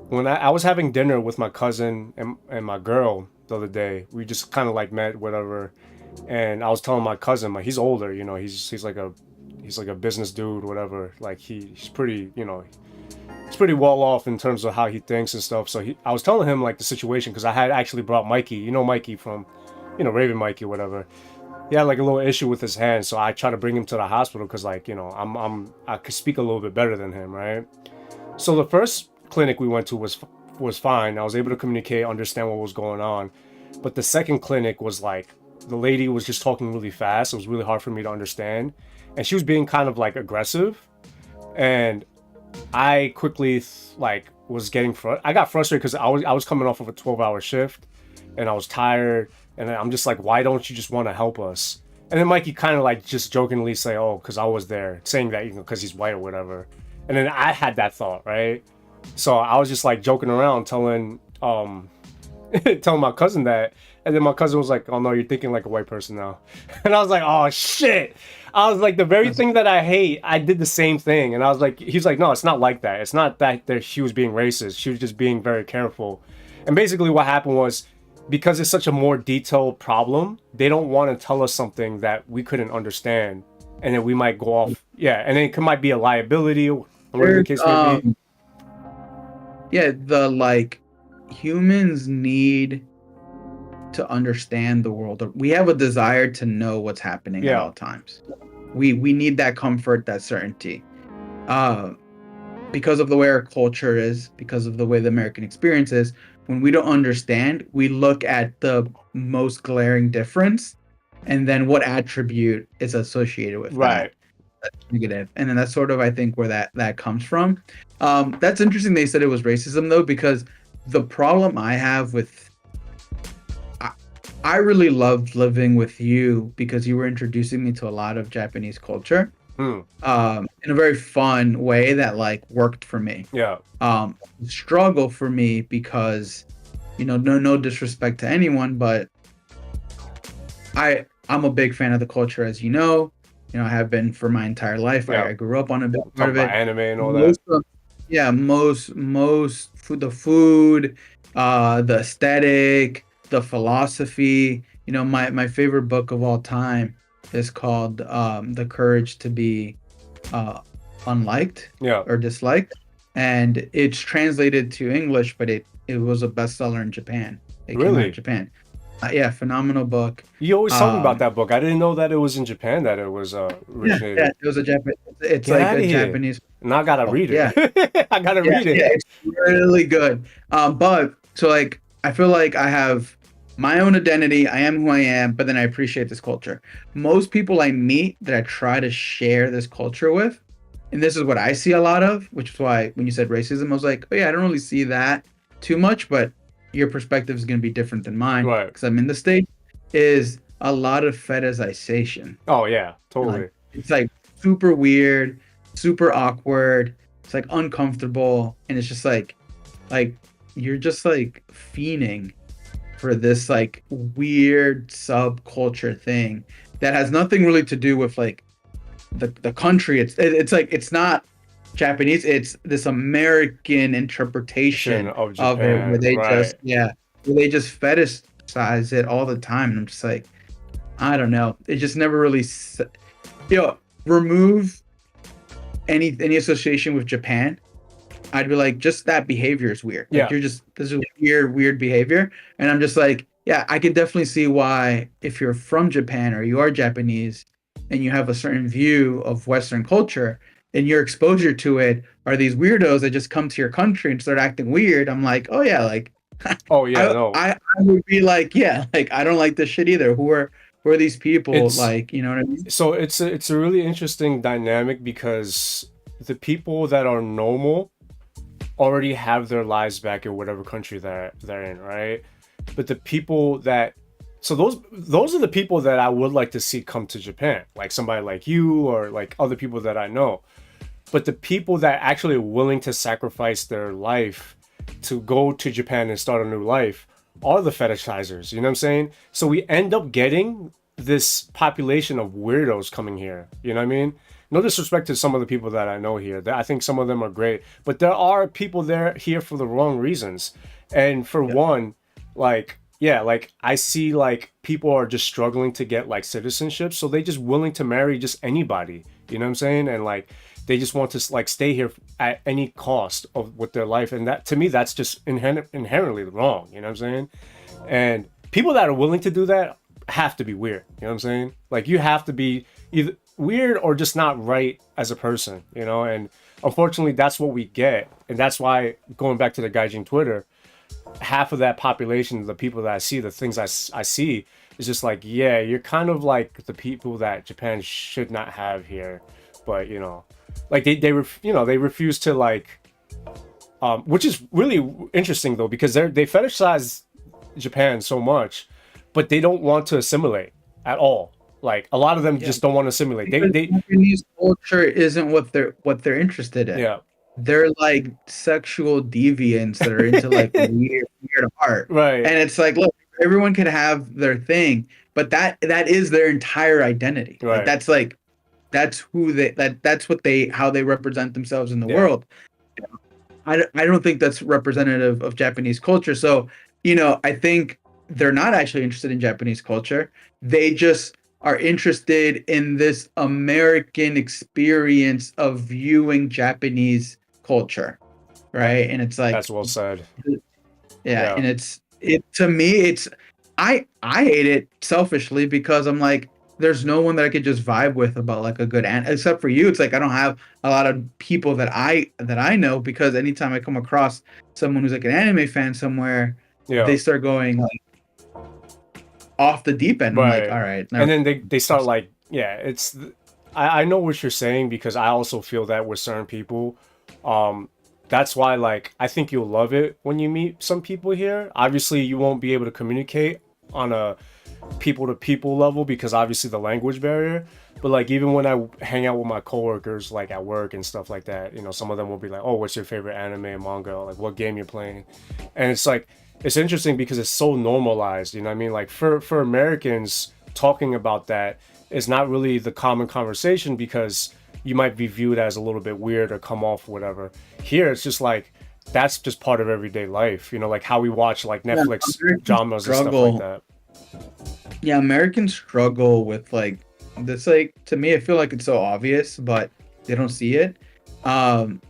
when I was having dinner with my cousin and my girl the other day, we just kind of like met, whatever. And I was telling my cousin, like, he's older, he's like a business dude, whatever. Like he's pretty, he's pretty well off in terms of how he thinks and stuff. So I was telling him like the situation because I had actually brought Mikey, Mikey from, Raven Mikey, whatever. He had like a little issue with his hand, so I tried to bring him to the hospital because like, I could speak a little bit better than him, right? So the first clinic we went to was fine. I was able to communicate, understand what was going on. But the second clinic was like, the lady was just talking really fast. It was really hard for me to understand. And she was being kind of like aggressive. And I quickly was getting I got frustrated because I was coming off of a 12-hour shift, and I was tired, and I'm just like, why don't you just want to help us? And then Mikey kind of like just jokingly say, oh, because I was there, saying that, you know, because he's white or whatever. And then I had that thought, right? So I was just like joking around, telling telling my cousin that, and then my cousin was like, oh no, you're thinking like a white person now. And I was like, oh shit. I was like, the very thing that I hate, I did the same thing. And I was like, he's like, no, it's not like that. It's not that she was being racist. She was just being very careful. And basically what happened was, because it's such a more detailed problem, they don't want to tell us something that we couldn't understand, and then we might go off. Yeah, and then it might be a liability, or whatever the case may be. Yeah, the like humans need to understand the world. We have a desire to know what's happening at all times. We need that comfort, that certainty. Because of the way our culture is, because of the way the American experience is, when we don't understand, we look at the most glaring difference and then what attribute is associated with that. That's negative. And then that's sort of, I think, where that comes from. That's interesting they said it was racism, though, because the problem I have with... I really loved living with you because you were introducing me to a lot of Japanese culture. In a very fun way that like worked for me. Struggle for me because, you know, no disrespect to anyone, but I'm a big fan of the culture, as you know. I have been for my entire life. I grew up on a big part of it. Anime and all that. The food, the aesthetic, the philosophy. You know, my favorite book of all time is called The Courage to Be Unliked or Disliked. And it's translated to English, but it was a bestseller in Japan. It came out of Japan. Phenomenal book. You always told me about that book. I didn't know that it was in Japan that it was originated. Yeah, it was a Japanese. It's like a Japanese. Now I gotta read it. I gotta read it. Yeah, it's really good. But so like I feel like I have my own identity. I am who I am, but then I appreciate this culture. Most people I meet that I try to share this culture with, and this is what I see a lot of, which is why when you said racism, I was like, oh yeah, I don't really see that too much, but your perspective is going to be different than mine because I'm in the States, is a lot of fetishization. Oh yeah, totally. Like, it's like super weird, super awkward. It's like uncomfortable, and it's just like you're just like fiending for this like weird subculture thing that has nothing really to do with like the country. It's like it's not Japanese, it's this American interpretation of it where they just fetishize it all the time. And I'm just like, I don't know. It just never really, remove any association with Japan. I'd be like, just that behavior is weird. Like, this is weird behavior. And I'm just like, yeah, I can definitely see why if you're from Japan or you are Japanese and you have a certain view of Western culture, and your exposure to it are these weirdos that just come to your country and start acting weird. I'm like, oh yeah, like, I would be like, yeah, like I don't like this shit either. Who are these people? Like, you know what I mean? So it's a really interesting dynamic because the people that are normal already have their lives back in whatever country they're in, right? But the people that those are the people that I would like to see come to Japan, like somebody like you or like other people that I know. But the people that actually are willing to sacrifice their life to go to Japan and start a new life are the fetishizers, you know what I'm saying? So we end up getting this population of weirdos coming here, you know what I mean? No disrespect to some of the people that I know here. I think some of them are great, but there are people here for the wrong reasons. And for one, like I see like people are just struggling to get like citizenship, so they just willing to marry just anybody, you know what I'm saying? And like they just want to like stay here at any cost with their life, and that to me that's just inherently wrong, you know what I'm saying? And people that are willing to do that have to be weird, you know what I'm saying? Like you have to be either weird or just not right as a person, you know? And unfortunately that's what we get, and that's why, going back to the Gaijin Twitter, half of that population, the people that I see, the things I see is just like, yeah, you're kind of like the people that Japan should not have here. But, you know, like they refuse to like Which is really interesting though, because they fetishize Japan so much, but they don't want to assimilate at all. Like a lot of them Yeah, just don't want to assimilate. because They Japanese culture isn't what they're interested in. yeah, They're like sexual deviants that are into like weird art. right, And it's like, look, everyone can have their thing, but that is their entire identity. right, That's who that's what they how they represent themselves in the yeah, world. I don't think that's representative of Japanese culture. So, I think they're not actually interested in Japanese culture. They just are interested in this American experience of viewing Japanese culture, right? And it's like, that's well said. yeah, Yeah, and it to me, I hate it selfishly because I'm like, there's no one that I could just vibe with about like a good except for you. It's like I don't have a lot of people that I know, because anytime I come across someone who's like an anime fan somewhere, yeah, they start going like off the deep end. I'm like, right. all right, And never. then they start like, yeah, I know what you're saying because I also feel that with certain people. Um, that's why like I think you'll love it when you meet some people here. Obviously, you won't be able to communicate on a people to people level because obviously the language barrier. But like even when I hang out with my coworkers like at work and stuff like that, some of them will be like, "Oh, what's your favorite anime and manga? Like what game you're playing?" And it's like it's interesting because it's so normalized, you know what I mean? Like for Americans talking about that is not really the common conversation because you might be viewed as a little bit weird or come off whatever. Here it's just like that's just part of everyday life, like how we watch like Yeah, Netflix Americans dramas and stuff like struggle. that. Yeah, Americans struggle with like this. Like to me, I feel like it's so obvious, but they don't see it.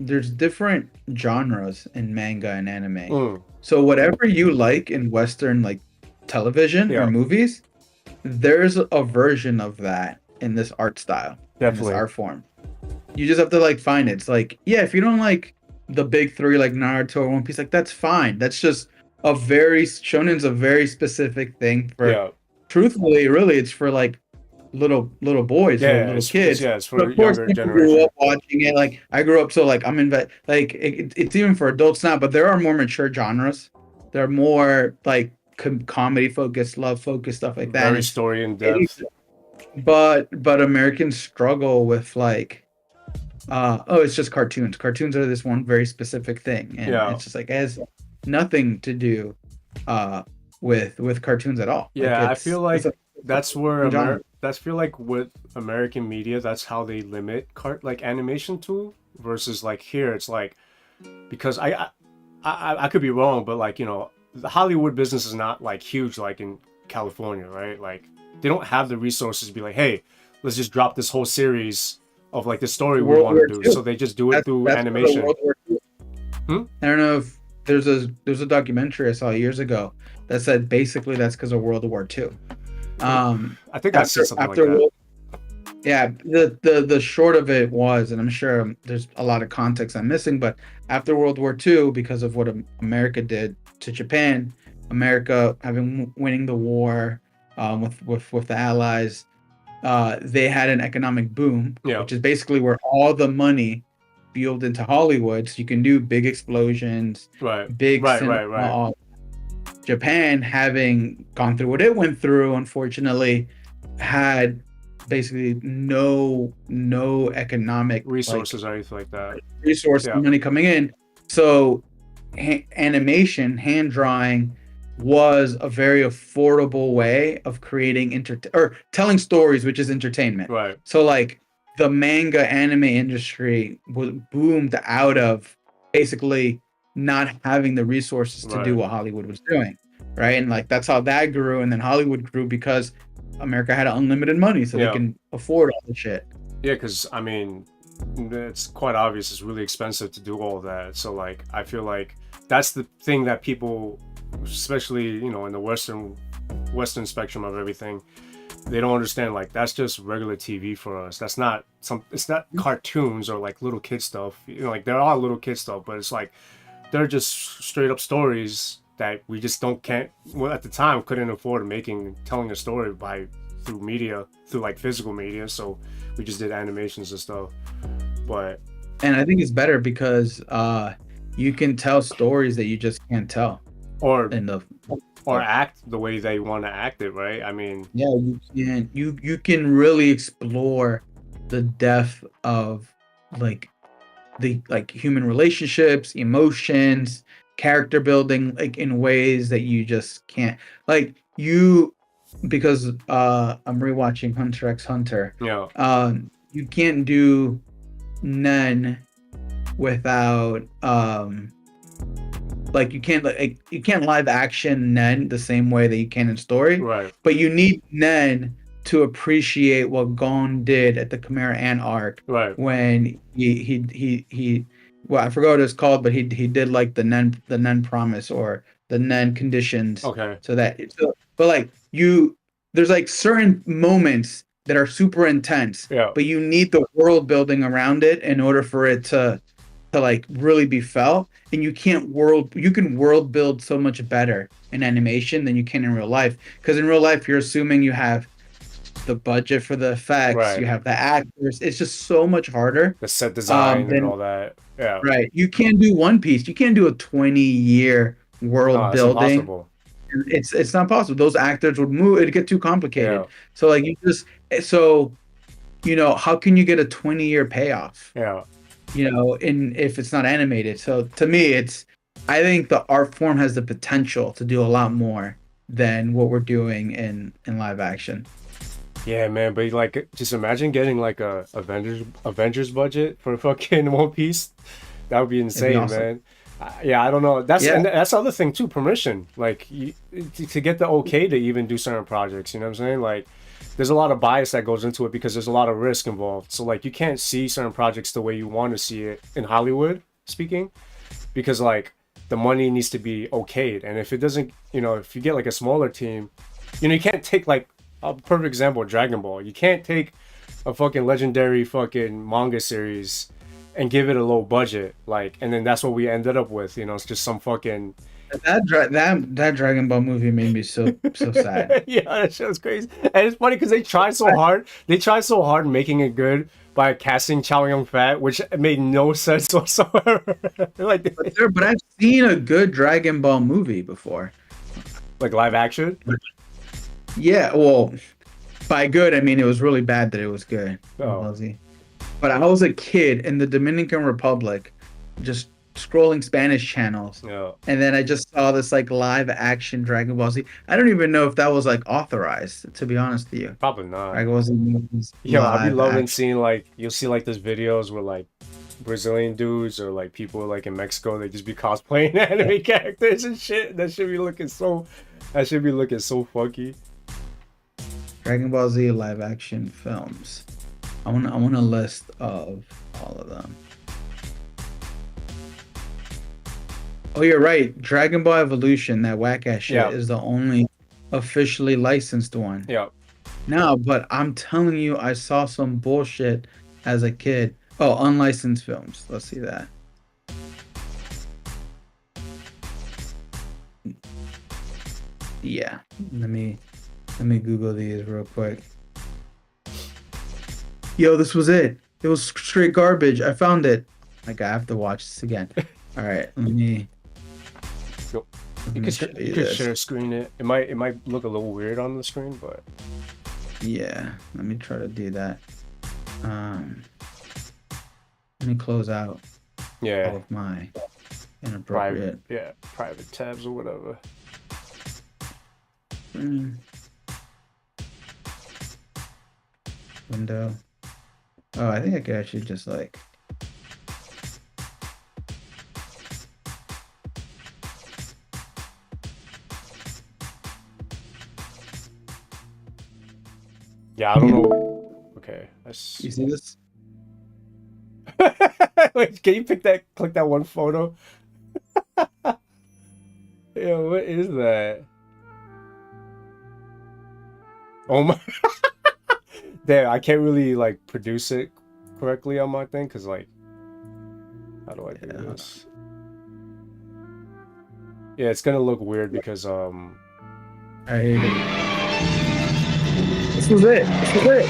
There's different genres in manga and anime. Mm, So whatever you like in Western like television or yeah, movies, there's a version of that in this art style, in this definitely. art form. You just have to like find it. It's like, yeah, if you don't like the big three like Naruto or One Piece, like that's fine. That's just shonen's a very specific thing for, Yeah. truthfully, really it's for like little boys, Yeah, little it's kids. yeah, it's But for of course, younger people grew generation. up watching it. Like I grew up, so like like it's even for adults now. But there are more mature genres. There are more like comedy focused, love focused stuff like that. And Very story in it, depth. but Americans struggle with like, oh, it's just cartoons. Cartoons are this one very specific thing, and Yeah. it's just like it has nothing to do uh with cartoons at all. Like Yeah, I feel it's like a that's where different genre. that's feel like with American media, that's how they limit like animation to versus like here it's like because I could be wrong, but like, the Hollywood business is not like huge like in California, right? Like they don't have the resources to be like, "Hey, let's just drop this whole series of like the story we World want War to do." II. So they just do it through That's for the animation. World War II. Hmm? I don't know if there's a documentary I saw years ago that said basically that's because of World War II. I think I said After something like after that. World Yeah, the short of it was, and I'm sure there's a lot of context I'm missing, but after World War II, because of what America did to Japan, America having winning the war, with the Allies, they had an economic boom, Yeah. which is basically where all the money fueled into Hollywood, so you can do big explosions, Right. big Right, cinema. right, right. Japan, having gone through what it went through, unfortunately, had basically no economic like Resources or anything like that. resource Yeah. money coming in. So animation, hand drawing was a very affordable way of creating or telling stories, which is entertainment. Right. So like the manga anime industry was boomed out of basically not having the resources to do Right. what Hollywood was doing, right? And like that's how that grew, and then Hollywood grew because America had unlimited money, so they Yeah. can afford all the shit. Yeah, because I mean, it's quite obvious it's really expensive to do all of that. So like, I feel like that's the thing that people, especially in the Western spectrum of everything, they don't understand. Like that's just regular TV for us. That's not some. It's not cartoons or like little kid stuff. Like there are little kid stuff, but it's like they're just straight up stories that we just can't. Well, at the time, couldn't afford telling a story through media, through like physical media. So we just did animations and stuff. But And I think it's better because you can tell stories that you just can't tell or in the or act the way they want to act it, right? I mean, yeah, you can really explore the depth of like the like human relationships, emotions, character building, like in ways that you just can't, like you, because I'm rewatching Hunter x Hunter. you know, You can't do Nen without like you can't live action Nen the same way that you can in story, right, but you need Nen to appreciate what Gon did at the Chimera Ant arc right, when he well, I forgot what it's called, but he did like the Nen promise or the Nen conditions, okay, so that but like you, there's like certain moments that are super intense, yeah, but you need the world building around it in order for it to like really be felt. And you can world build so much better in animation than you can in real life, because in real life you're assuming you have the budget for the effects, you right. have the actors. It's just so much harder. The set design and Than all that. Yeah. right. You can't do One Piece. You can't do a 20-year No, world that's building. impossible. It's not possible. Those actors would move. It'd get too Yeah. complicated. So like you just so how can you get a 20-year payoff? Yeah. In if it's not animated. So to me, I think the art form has the potential to do a lot more than what we're doing in live action. Yeah, man, but like just imagine getting like a Avengers budget for fucking One Piece. That would be It'd be insane, awesome. man. Yeah, I don't know. That's Yeah, and that's the other thing too, permission. Like to get the okay to even do certain projects, you know what I'm saying? Like there's a lot of bias that goes into it because there's a lot of risk involved. So like you can't see certain projects the way you want to see it in Hollywood speaking, because like the money needs to be okayed. And if it doesn't, if you get like a smaller team, you can't take like a perfect example, Dragon Ball. You can't take a fucking legendary fucking manga series and give it a low budget, like, and then that's what we ended up with. It's just some fucking that Dragon Ball movie made me so sad. yeah, that shit was crazy. And it's funny because they tried so hard. They tried so hard making it good by casting Chow Yun Fat, which made no sense whatsoever. like, But I've seen a good Dragon Ball movie before. like live action. Yeah, well, by good I mean it was really bad that it was good. Oh, But I was a kid in the Dominican Republic, just scrolling Spanish channels, yeah, and then I just saw this like live action Dragon Ball Z. I don't even know if that was like authorized, to be honest with you. probably not. Dragon Ball Z movies Yo, I'd be live loving action. seeing like you'll see like those videos where like Brazilian dudes or like people like in Mexico they just be cosplaying anime characters and shit. That should be looking so funky. Dragon Ball Z live action films. I want a list of all of them. Oh, you're right. Dragon Ball Evolution, that whack ass shit, Yeah. is the only officially licensed one. Yeah. No, but I'm telling you, I saw some bullshit as a kid. Oh, unlicensed films. Let's see that. Yeah. Let me Google these real quick. Yo, this was it. It was straight garbage. I found it. Like I have to watch this again. All right, let me. Nope. let You me could, show you you could this. share screen it. It might look a little weird on the screen, but Yeah, let me try to do that. Let me close out all yeah, of my inappropriate. private tabs or whatever. Mm. Window. Oh, I think I could actually just like. Yeah, I don't know. Okay, that's. You see this? Wait, can you click that one photo? Yo, what is that? Oh my. Damn, I can't really like produce it correctly on my thing because like, how do I do Yeah. this? Yeah, it's gonna look weird because Alright, here you go. This was it. This was it.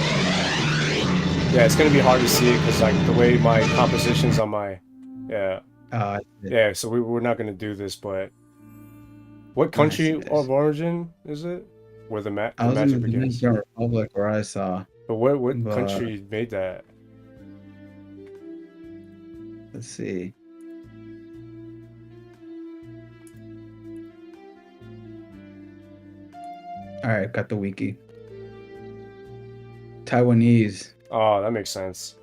yeah, it's gonna be hard to see it because like the way my compositions on my yeah. Yeah, so we're not gonna do this, but what I see. country I see. of origin is it? Where I the was in the magic begins? Dominican Republic where I saw, But what but country made that? let's see. All right, got the wiki. Taiwanese. Oh, that makes sense.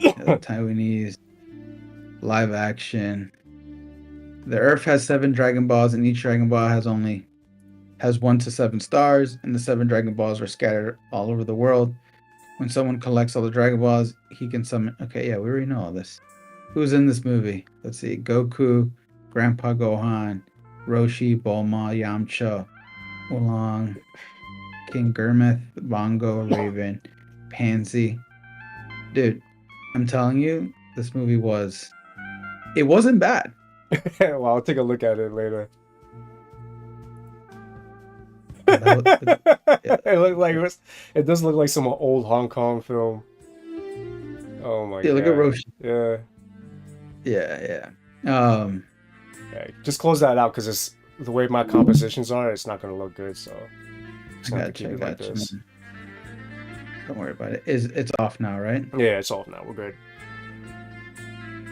Yeah, Taiwanese live action. The Earth has 7 Dragon Balls, and each Dragon Ball has 1 to 7 stars, and the 7 Dragon Balls are scattered all over the world. When someone collects all the Dragon Balls, he can summon. Okay, yeah, we already know all this. Who's in this movie? Let's see: Goku, Grandpa Gohan, Roshi, Bulma, Yamcha, Oolong, King Gurmith, Bongo, Raven, Pansy. Dude, I'm telling you, this movie it wasn't bad. Well, I'll take a look at it later. Yeah, It looked like it does look like some old Hong Kong film. Oh my yeah, look at god. Roshi. Yeah. Yeah, yeah. Yeah. Just close that out because it's the way my compositions are, it's not gonna look good, so I'm just I gonna have to got you. keep I it like got you, this. man. Don't worry about it. It's off now, right? Yeah, it's off now. We're good.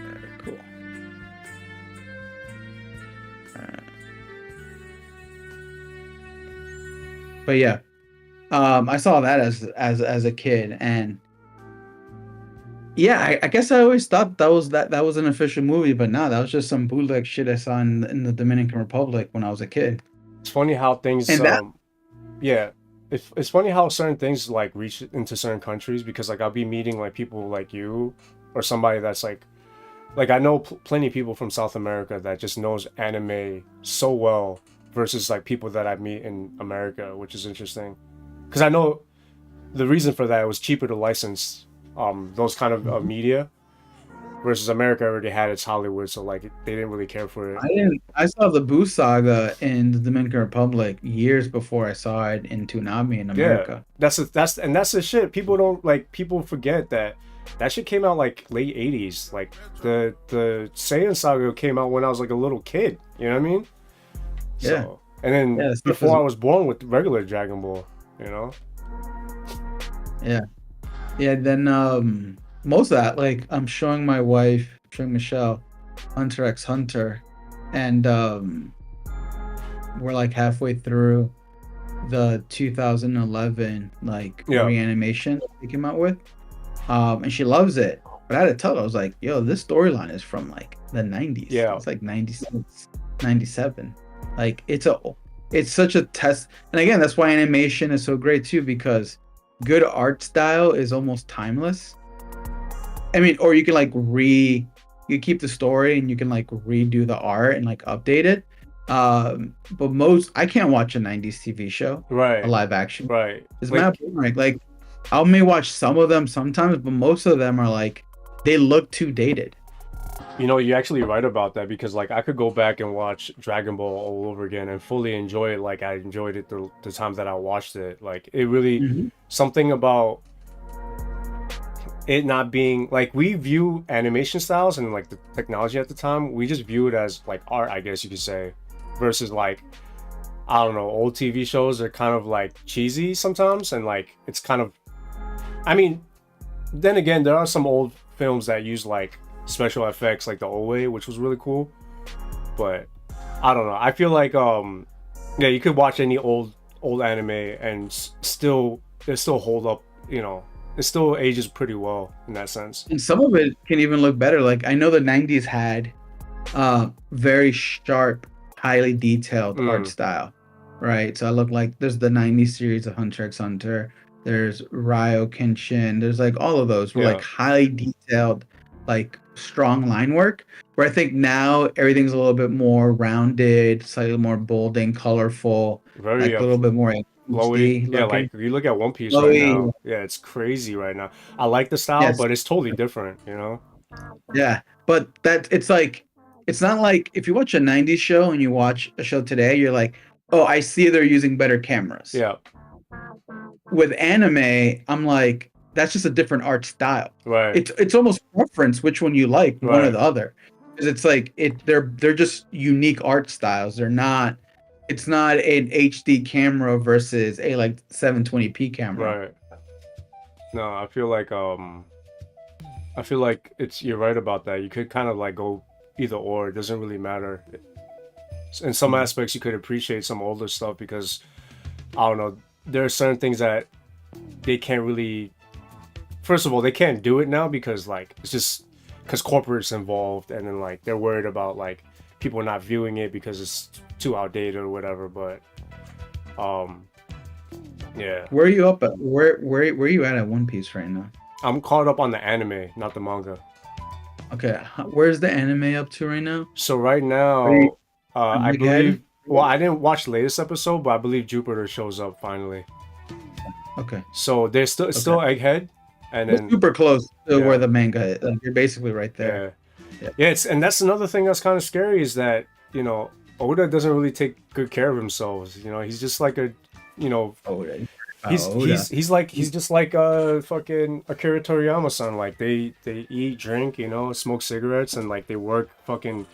Alright, cool. Alright. But yeah, I saw that as a kid, and yeah, I guess I always thought that was an official movie, but no, that was just some bootleg shit I saw in the Dominican Republic when I was a kid. It's funny how things And that yeah. It's funny how certain things like reach into certain countries because like I'll be meeting like people like you or somebody that's like I know plenty of people from South America that just knows anime so well versus like people that I meet in America, which is interesting. Because I know the reason for that was cheaper to license those kind of media versus America already had its Hollywood, so like they didn't really care for it. I saw the Boo Saga in the Dominican Republic years before I saw it in Toonami in Yeah, America. that's the shit. People don't like people forget that that shit came out like late '80s. Like the Saiyan Saga came out when I was like a little kid. You know what I mean? Yeah. So and then Yeah, stuff before is I was born with regular Dragon Ball. You know? yeah. Yeah, then most of that, like I'm showing my wife, showing Michelle, Hunter x Hunter, and we're like halfway through the 2011 like Yeah, reanimation they came out with. And she loves it. But I had to tell her, I was like, yo, this storyline is from like the 90s. yeah, It's like 96, 97. Like it's such a test. And again, that's why animation is so great too, because good art style is almost timeless. I mean, or you can like you keep the story and you can like redo the art and like update it. But most I can't watch a 90s TV show, a right, live action. right. It's mad Like boring. Like I may watch some of them sometimes, but most of them are like they look too dated. you know, you're actually right about that because like I could go back and watch Dragon Ball all over again and fully enjoy it like I enjoyed it the times that I watched it. Like it really Mhm. something about it not being like we view animation styles and like the technology at the time, we just view it as like art, I guess you could say, versus like I don't know, old TV shows are kind of like cheesy sometimes and like it's kind of I mean, then again, there are some old films that use like special effects like the old way, which was really cool. But I don't know. I feel like yeah, you could watch any old anime and still it still hold up, you know. It still ages pretty well in that sense. And some of it can even look better. Like I know the 90s had very sharp, highly detailed art Mm, style, right? So I look like there's the 90s series of Hunter x Hunter, there's Ryo Kenshin, there's like all of those were like yeah. highly detailed, like strong line work. Where I think now everything's a little bit more rounded, slightly more bold and colorful, Very like a little bit more flowy. HD Yeah, looking. like you look at One Piece right Flowy. now. Yeah, it's crazy right now. I like the style, Yes. but it's totally different, you know? Yeah, but that it's like it's not like if you watch a 90s show and you watch a show today, you're like, "Oh, I see they're using better cameras." Yeah. With anime, I'm like, that's just a different art style. Right. It's almost preference which one you like, one or Right. the other. Because it's like they're just unique art styles. They're not. It's not an HD camera versus a like 720p camera. Right. No, I feel like you're right about that. You could kind of like go either or. It doesn't really matter. In some aspects, you could appreciate some older stuff because I don't know. There are certain things that they can't really. First of all, they can't do it now because like it's just because corporates involved, and then like they're worried about like people not viewing it because it's too outdated or whatever. But yeah. Where are you up at? Where are you at One Piece right now? I'm caught up on the anime, not the manga. Okay, where's the anime up to right now? So right Are you now, I big head? believe. Well, I didn't watch the latest episode, but I believe Jupiter shows up finally. Okay, So there's still it's okay. still Egghead, and We're then super close to yeah, where the manga is. Like, you're basically right there. yeah, yeah. It's and that's another thing that's kind of scary is that Oda doesn't really take good care of himself. He's just like a you know Oda. he's Oda. he's just like a fucking Akira Toriyama son. Like they eat, drink, smoke cigarettes, and like they work fucking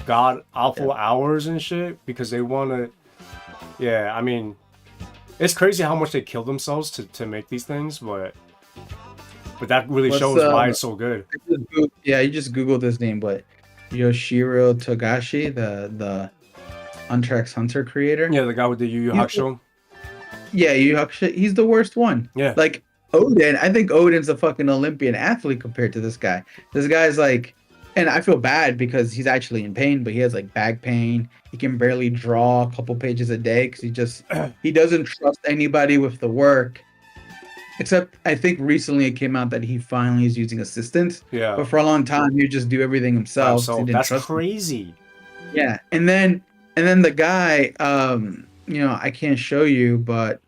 god awful hours and shit because they want to. Yeah, I mean, it's crazy how much they kill themselves to make these things, but that really What's shows why it's so good. yeah, you just Googled his name, but Yoshiro Togashi, the Hunter x Hunter creator. Yeah, the guy with the Yu Yu Hakusho. Yeah, he's the worst one. Yeah. Like Odin, I think Odin's a fucking Olympian athlete compared to this guy. This guy's like, and I feel bad because he's actually in pain, but he has like back pain. He can barely draw a couple pages a day because he doesn't trust anybody with the work. Except I think recently it came out that he finally is using assistants. Yeah. But for a long time, he would just do everything himself. So that's crazy. Yeah, and then the guy, I can't show you, but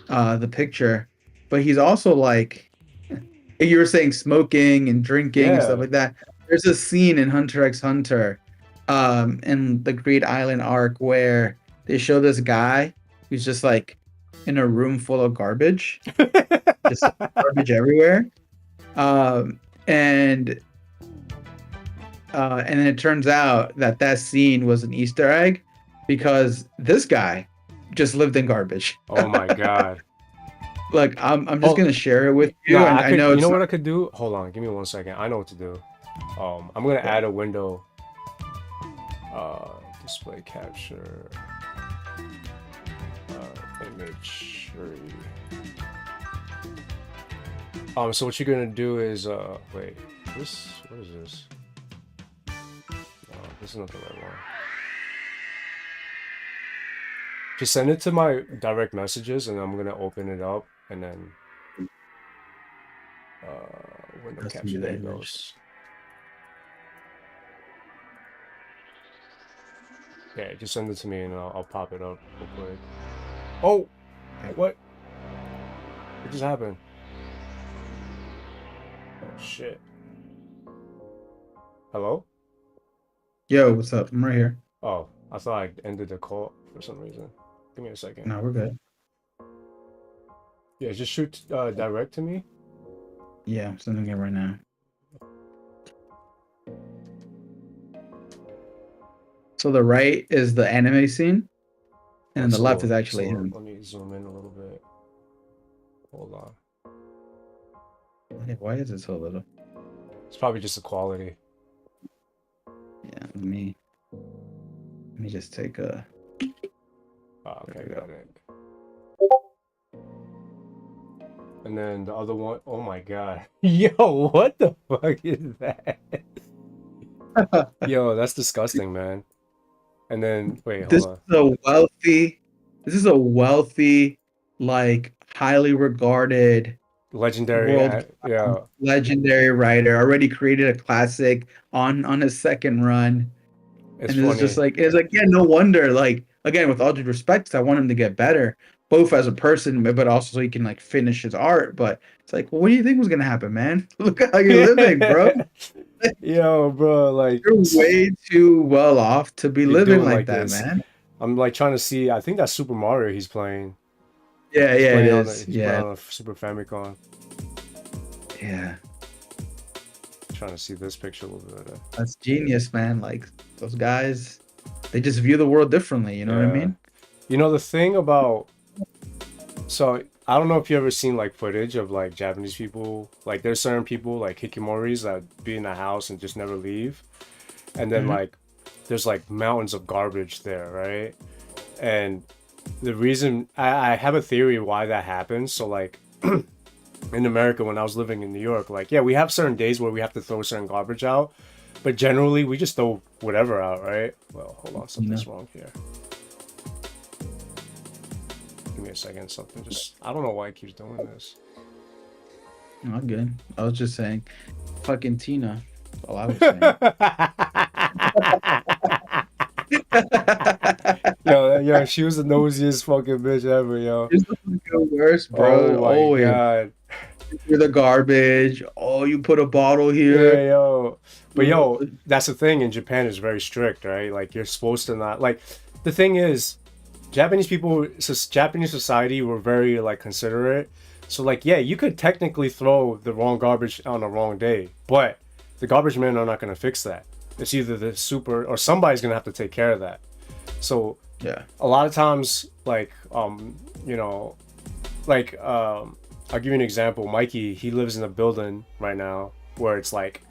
the picture, but he's also like, you were saying smoking and drinking and stuff like that. There's a scene in Hunter x Hunter, in the Great Island arc where they show this guy who's just like in a room full of garbage, just garbage everywhere, and then it turns out that scene was an Easter egg because this guy just lived in garbage. Oh my god! Look, I'm just gonna share it with you. No, and I know you know what I could do. Hold on, give me 1 second. I know what to do. I'm gonna add a window. Display capture. Image 3. So what you're gonna do is wait. What is this? No, this is not the right one. Just send it to my direct messages, and I'm gonna open it up, and then window capture. There it goes. Yeah, just send it to me, and I'll pop it up real quick. Oh, what? What just happened? Oh shit. Hello? Yo, what's up? I'm right here. Oh, I thought I ended the call for some reason. Give me a second. No, we're good. Yeah, just shoot direct to me. Yeah, I'm sending it right now. So the right is the anime scene, and the left is actually him. Let me zoom in a little bit. Hold on. Why is it so little? It's probably just the quality. Yeah, let me just take a. Oh, okay, got it. And then the other one, oh my god. Yo, what the fuck is that? Yo, that's disgusting, man. And then, wait, hold on. This is a wealthy, like, highly regarded legendary writer. Already created a classic on his second run. It's just like, yeah, no wonder, like, again, with all due respect, I want him to get better, both as a person, but also so he can like finish his art. But it's like, well, what do you think was gonna happen, man? Look at how you're living, bro. Yo, bro, like you're way too well off to be living like that, man. I'm like trying to see. I think that's Super Mario he's playing. Yeah, it is. He's playing on a Super Famicom. Yeah, Trying to see this picture a little bit better. that's genius, man. Like those guys, they just view the world differently. You know what I Yeah. mean? You know, the thing about, so I don't know if you ever seen like footage of like Japanese people, like there's certain people like hikimoris that be in the house and just never leave. And then Hmm. like there's like mountains of garbage there, right? And the reason I have a theory why that happens. So like in America when I was living in New York, like yeah, we have certain days where we have to throw certain garbage out, but generally we just throw whatever out, right? Well, hold on, You know, something's wrong here. Give me a second, something just I don't know why it keeps doing this. not good. I was just saying, fucking Tina. That's all I was saying. Yo, she was the nosiest fucking bitch ever, yo. It's the fucking worst, bro. Oh my Always. god. You're the garbage. Oh, you put a bottle Yeah, here. yo. But yo, that's the thing in Japan is very strict, right? Like you're supposed to not like the thing is Japanese people, Japanese society were very like considerate. So like yeah, you could technically throw the wrong garbage on the wrong day, but the garbage men are not going to fix that. It's either the super or somebody's going to have to take care of that. So Yeah. a lot of times like you know, like I'll give you an example. Mikey, he lives in a building right now where it's like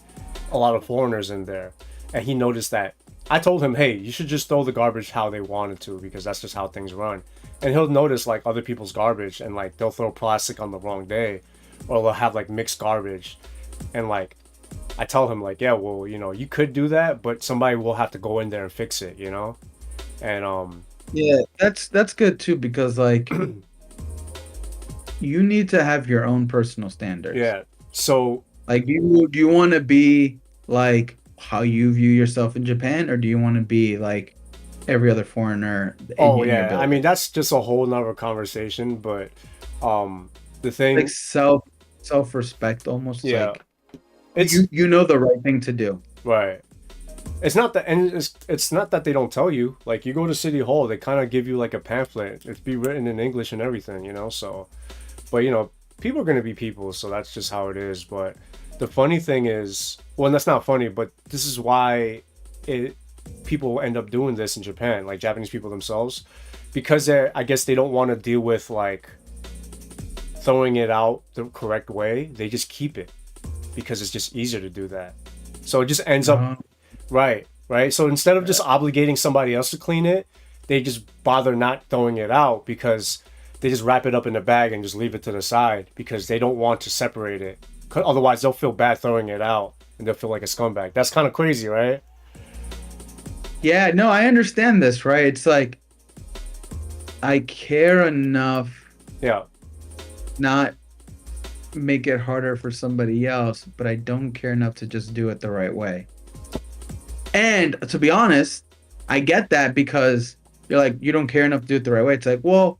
a lot of foreigners in there, and he noticed that I told him, hey, you should just throw the garbage how they wanted to because that's just how things run. And he'll notice like other people's garbage and like they'll throw plastic on the wrong day, or they'll have like mixed garbage, and like I tell him like, yeah, well, you know, you could do that, but somebody will have to go in there and fix it, you know, and Yeah, that's good too because like you need to have your own personal standards. yeah. So Like do you want to be like how you view yourself in Japan, or do you want to be like every other foreigner oh in your yeah, I mean building? that's just a whole nother conversation, but the Like thing, self-respect almost. It's yeah, like it's you know the right thing to do. right. It's not that, and it's not that they don't tell you. Like you go to City Hall, they kind of give you like a pamphlet. It's be written in English and everything, you know. So, but you know, people are gonna be people, so that's just how it is. But the funny thing is, well, that's not funny, but this is why it people end up doing this in Japan, like Japanese people themselves, because I guess they don't want to deal with like throwing it out the correct way. They just keep it because it's just easier to do that. So it just ends up Uh, right, right. So instead of just yeah. obligating somebody else to clean it, they just bother not throwing it out because they just wrap it up in a bag and just leave it to the side because they don't want to separate it. Otherwise, they'll feel bad throwing it out and they'll feel like a scumbag. That's kind of crazy, right? Yeah, no, I understand this, right? It's like I care enough Yeah. not make it harder for somebody else, but I don't care enough to just do it the right way. And to be honest, I get that because you're like, you don't care enough to do it the right way. It's like, well,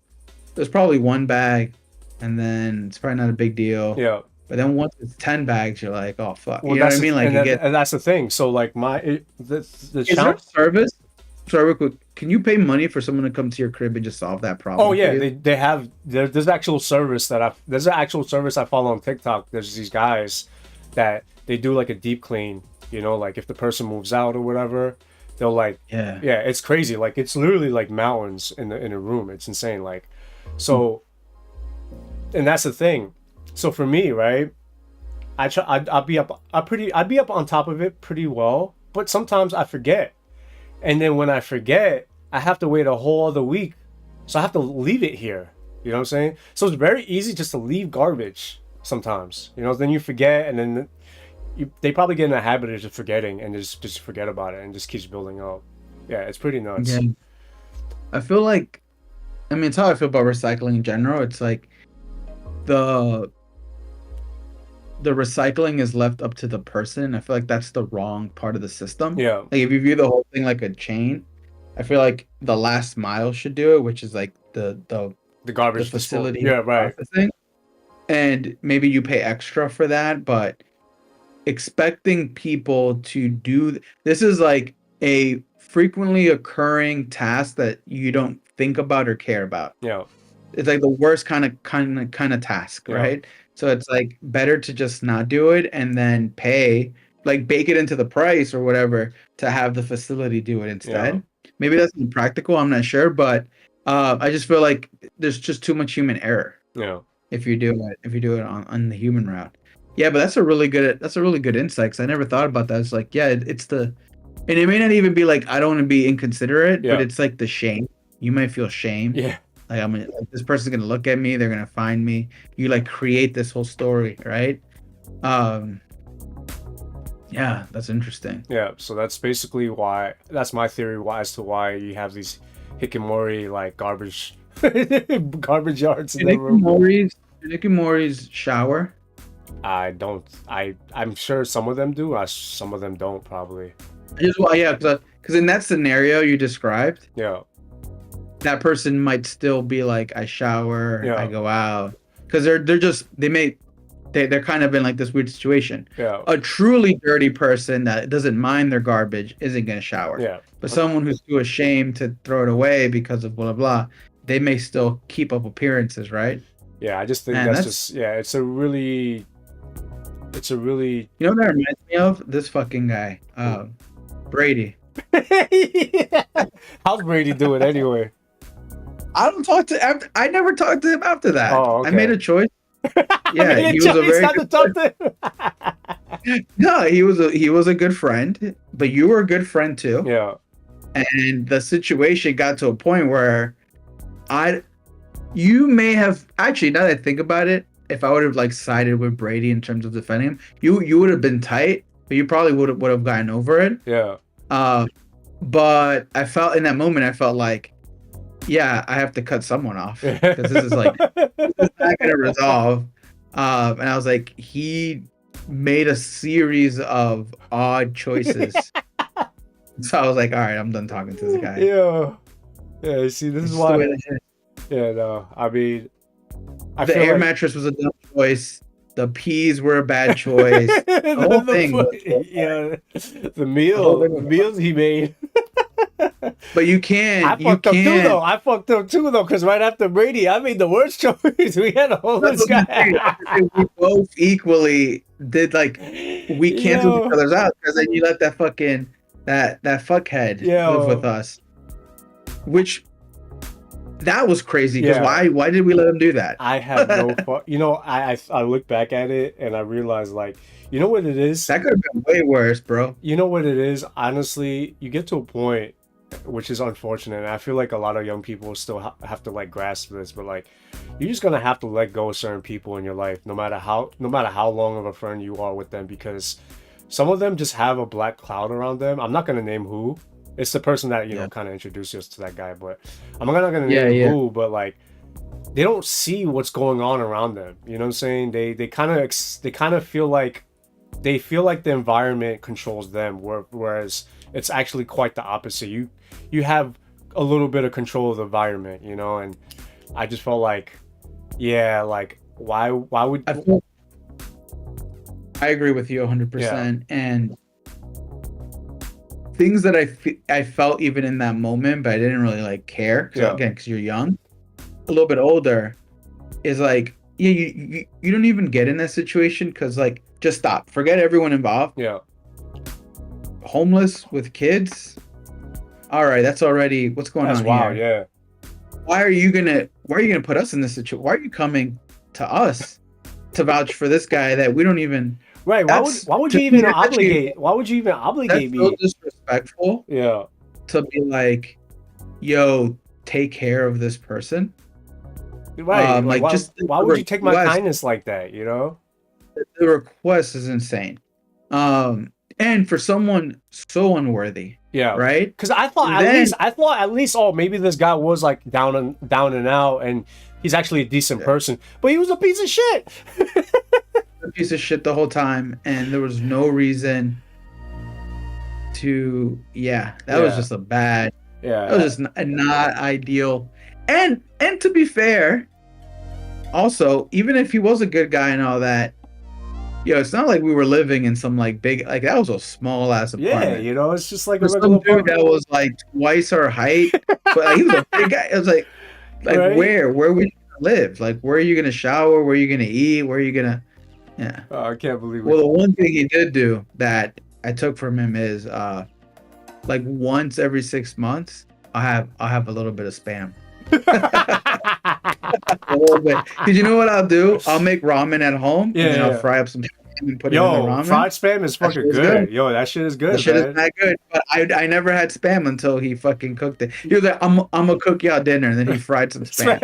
there's probably one bag and then it's probably not a big deal. Yeah. But then once it's 10 bags, you're like, oh, fuck. Well, You know what I mean? Like, it gets. and that's the thing. So like the Is there challenge. a service? Sorry, real quick. Can you pay money for someone to come to your crib and just solve that Oh problem for yeah, you? they have there's actual service that there's an actual service I follow on TikTok. There's these guys that they do like a deep clean, you know, like if the person moves out or whatever, they'll like Yeah. yeah, it's crazy. Like it's literally like mountains in a room. It's insane. Like Hmm. so and that's the thing. So for me, right? I'd be up on top of it pretty well, but sometimes I forget. And then when I forget, I have to wait a whole other week. So I have to leave it here. You know what I'm saying? So it's very easy just to leave garbage sometimes. You know, then you forget and then they probably get in the habit of just forgetting and just forget about it and just keeps building up. Yeah, it's pretty Yeah. nuts. I feel like, I mean, it's how I feel about recycling in general. It's like the the recycling is left up to the person. I feel like that's the wrong part of the system. Yeah, Like if you view the whole thing like a chain, I feel like the last mile should do it, which is like the the garbage disposal. facility Yeah, right. processing. And maybe you pay extra for that, but expecting people to do this is like a frequently occurring task that you don't think about or care about. Yeah, It's like the worst kind of task, yeah, right? So it's like better to just not do it and then pay, like bake it into the price or whatever to have the facility do it instead. Maybe that's impractical, I'm not sure, but I just feel like there's just too much human error Yeah. if you do it on the human route. Yeah, but that's a really good insight, 'cause I never thought about that. It's like, yeah, it's the, and it may not even be like I don't want to be inconsiderate, but it's like the shame. You might feel shame. Yeah. Like like, this person's gonna look at me, they're gonna find me. You like create this whole story, right? Yeah, that's interesting. Yeah, so that's basically why, that's my theory as to why you have these hikikomori like garbage garbage yards in the room. Hikikomoris shower? I'm sure some of them do, some of them don't probably. Yeah, because in that scenario you described, Yeah. that person might still be like, I shower, Yeah. I go out, because they're kind of in like this weird situation. Yeah. A truly dirty person that doesn't mind their garbage isn't gonna shower. Yeah. But someone who's too ashamed to throw it away because of blah blah, they may still keep up appearances, right? Yeah, I just think that's just, yeah, it's a really You know what that reminds me of? This fucking guy, Brady. How's Brady doing anyway? I don't talk to. I never talked to him after that. Oh, okay. I made a choice. Yeah, he was a very good No, he was a good friend, but you were a good friend too. Yeah. And the situation got to a point where you may have actually, now that I think about it, if I would have like sided with Brady in terms of defending him, you would have been tight, but you probably would have gotten over it. Yeah. But I felt in that moment, I felt like, yeah, I have to cut someone off because this is like this is not gonna resolve. And I was like, he made a series of odd choices. So I was like, all right, I'm done talking to this guy. Yeah. Yeah, see, this is why. Yeah, no, I mean, the air mattress was a dumb choice. The peas were a bad choice. The whole thing. Yeah, the meals he made. But you can't. I fucked up too, though. Because right after Brady, I made the worst choice. We had a homeless guy. We both equally did, like, we canceled each other's out because then you let that fucking that fuckhead live with us. Which that was crazy. Because why did we let him do that? I have no fuck. You know, I look back at it and I realize, like, you know what it is? That could have been way worse, bro. You know what it is? Honestly, you get to a point, which is unfortunate, and I feel like a lot of young people still have to like grasp this, but like, you're just gonna have to let go of certain people in your life, no matter how long of a friend you are with them, because some of them just have a black cloud around them. I'm not gonna name who. It's the person that you know kind of introduced us to that guy, but I'm not gonna name who. But like, they don't see what's going on around them. You know what I'm saying? They kind of feel like the environment controls them, whereas it's actually quite the opposite. You have a little bit of control of the environment, you know. And I just felt like, yeah, like why would I agree with you 100%. And things that I felt even in that moment, but I didn't really like care. Again, because you're young, a little bit older, is like, yeah, you don't even get in that situation because, like, just stop, forget everyone involved. Yeah. Homeless with kids. All right, that's already what's going on wild, here. Yeah. Why are you gonna put us in this situation? Why are you coming to us to vouch for this guy that we don't even? Right. Why would you even obligate? Why would you even obligate me? That's so disrespectful. Yeah. To be like, yo, take care of this person. Right. Why would you take my kindness like that? You know. The request is insane. And for someone so unworthy. Yeah. Right. Because I thought at least, oh, maybe this guy was like down and out, and he's actually a decent person, but he was a piece of shit. A piece of shit the whole time, and there was no reason to. That was just a bad. That was just not ideal. And to be fair, also, even if he was a good guy and all that, it's not like we were living in some like big, like, that was a small ass apartment. Yeah, you know, it's just like a regular dude that was like twice our height, but like, he was a big guy. It was like right? where we live? Like, where are you gonna shower? Where are you gonna eat? Where are you gonna? Yeah. I can't believe Well, it. the one thing he did do that I took from him is like once every 6 months, I'll have a little bit of spam. A little bit. Because you know what I'll do? I'll make ramen at home and Yeah, then I'll yeah. fry up some spam and put it in the Yo, ramen. fried spam is That shit fucking is good. good. Yo, that shit is The good, shit is man. not good. But I never had spam until he fucking cooked it. He was like, I'm gonna cook y'all dinner, and then he fried some spam.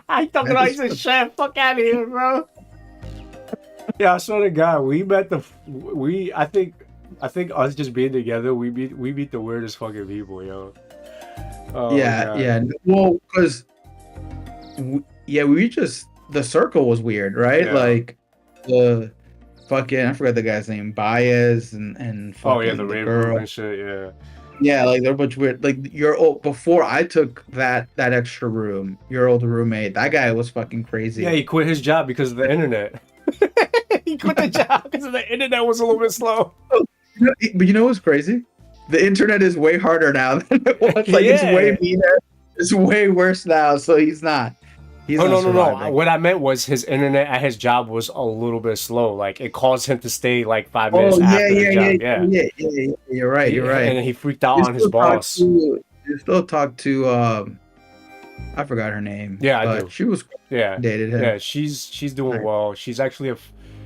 I talking That about is he's a chef. Fuck out of here, bro. Yeah, I swear to God, we met the we. I think us just being together, we meet the weirdest fucking people, yo. Oh my yeah, God. yeah. Well, because yeah, we just the circle was weird, right? Yeah. Like the fucking I forgot the guy's name, Baez and Oh yeah, the fucking the rave group girl. and shit. Yeah. Yeah, like they're a bunch of weird. Like your old before I took that extra room, your old roommate, that guy was fucking Yeah, crazy. he quit his job because of the internet. He quit the job because the internet was a little bit slow. But you know what's crazy? The internet is way harder now than it was. Like it's way Yeah. meaner. It's way worse now. So he's not. He's Oh not no no no! surviving. What I meant was his internet at his job was a little bit slow. Like it caused him to stay like 5 minutes Oh yeah, after the yeah, yeah, job. Yeah, yeah, yeah, yeah. You're right. You're and right. then he freaked out You on his still talk boss. to. You still talk to. I forgot her name, Yeah, I but do. she was Yeah, dated him. yeah. She's doing Right. well. She's actually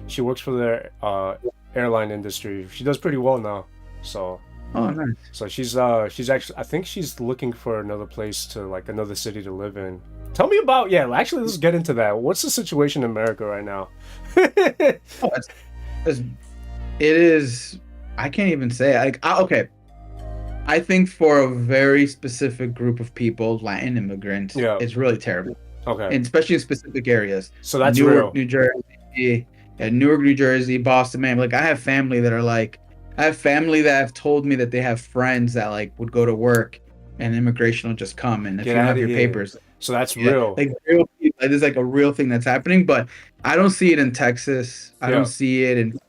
she works for the airline industry. She does pretty well now. So Oh, nice. she's actually I think she's looking for another place to like another city to live in. Tell me about yeah. Actually, let's get into that. What's the situation in America right now? Oh, it's, it is. I can't even say. Like, okay. I think for a very specific group of people, Latin immigrants, Yeah. it's really terrible, Okay. and especially in specific areas. So that's Newark, real. New Jersey, yeah, Newark, New Jersey, Boston, man. Like, I have family that are like, I have family that have told me that they have friends that like would go to work, and immigration will just come, and if Get you don't out have of your here. papers, So that's yeah, real. like real, like, there's like a real thing that's happening. But I don't see it in Texas. I don't Yeah. see it in.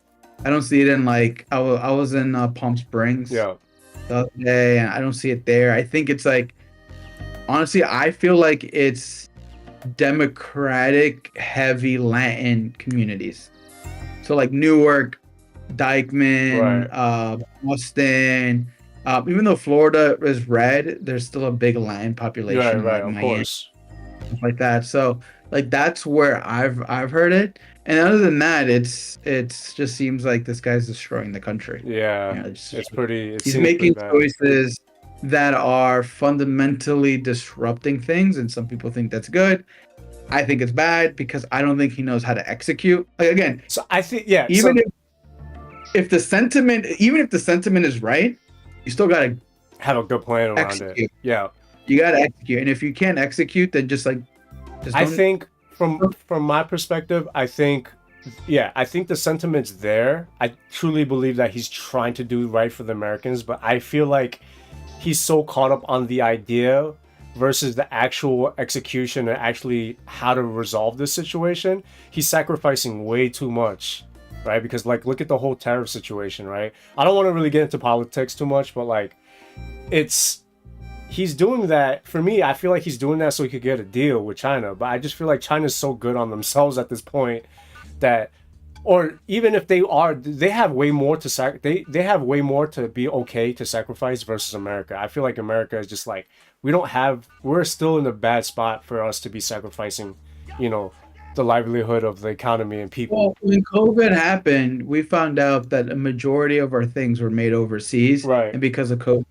I don't see it in like I was in Palm Springs Yeah. the other day, and I don't see it there. I think it's like honestly, I feel like it's Democratic heavy Latin communities. So like Newark, Dykeman, Right. Boston. Even though Florida is red, there's still a big Latin Right. population in Right. like Of Miami, course. stuff like that. So like that's where I've heard it. And other than that, it's just seems like this guy's destroying the country. Yeah. You know, it's It's just pretty. It he's seems pretty making bad. choices that are fundamentally disrupting things, and some people think that's good. I think it's bad because I don't think he knows how to execute. Like again, So I think yeah. So even if the sentiment, even if the sentiment is right, you still gotta have a good plan around it. execute. Yeah. You gotta execute, and if you can't execute, then just I don't. think from my perspective, I think yeah, I think the sentiment's there. I truly believe that he's trying to do right for the Americans, but I feel like he's so caught up on the idea versus the actual execution and actually how to resolve this situation. He's sacrificing way too much, right? Because like look at the whole tariff situation, right? I don't want to really get into politics too much, but like it's he's doing that for me. I feel like he's doing that so he could get a deal with China, but I just feel like China's so good on themselves at this point that or even if they have way more to they have way more to be okay to sacrifice versus America. I feel like America is just like we're still in a bad spot for us to be sacrificing, you know, the livelihood of the economy and people. Well, when COVID happened, we found out that a majority of our things were made overseas, Right, and because of COVID,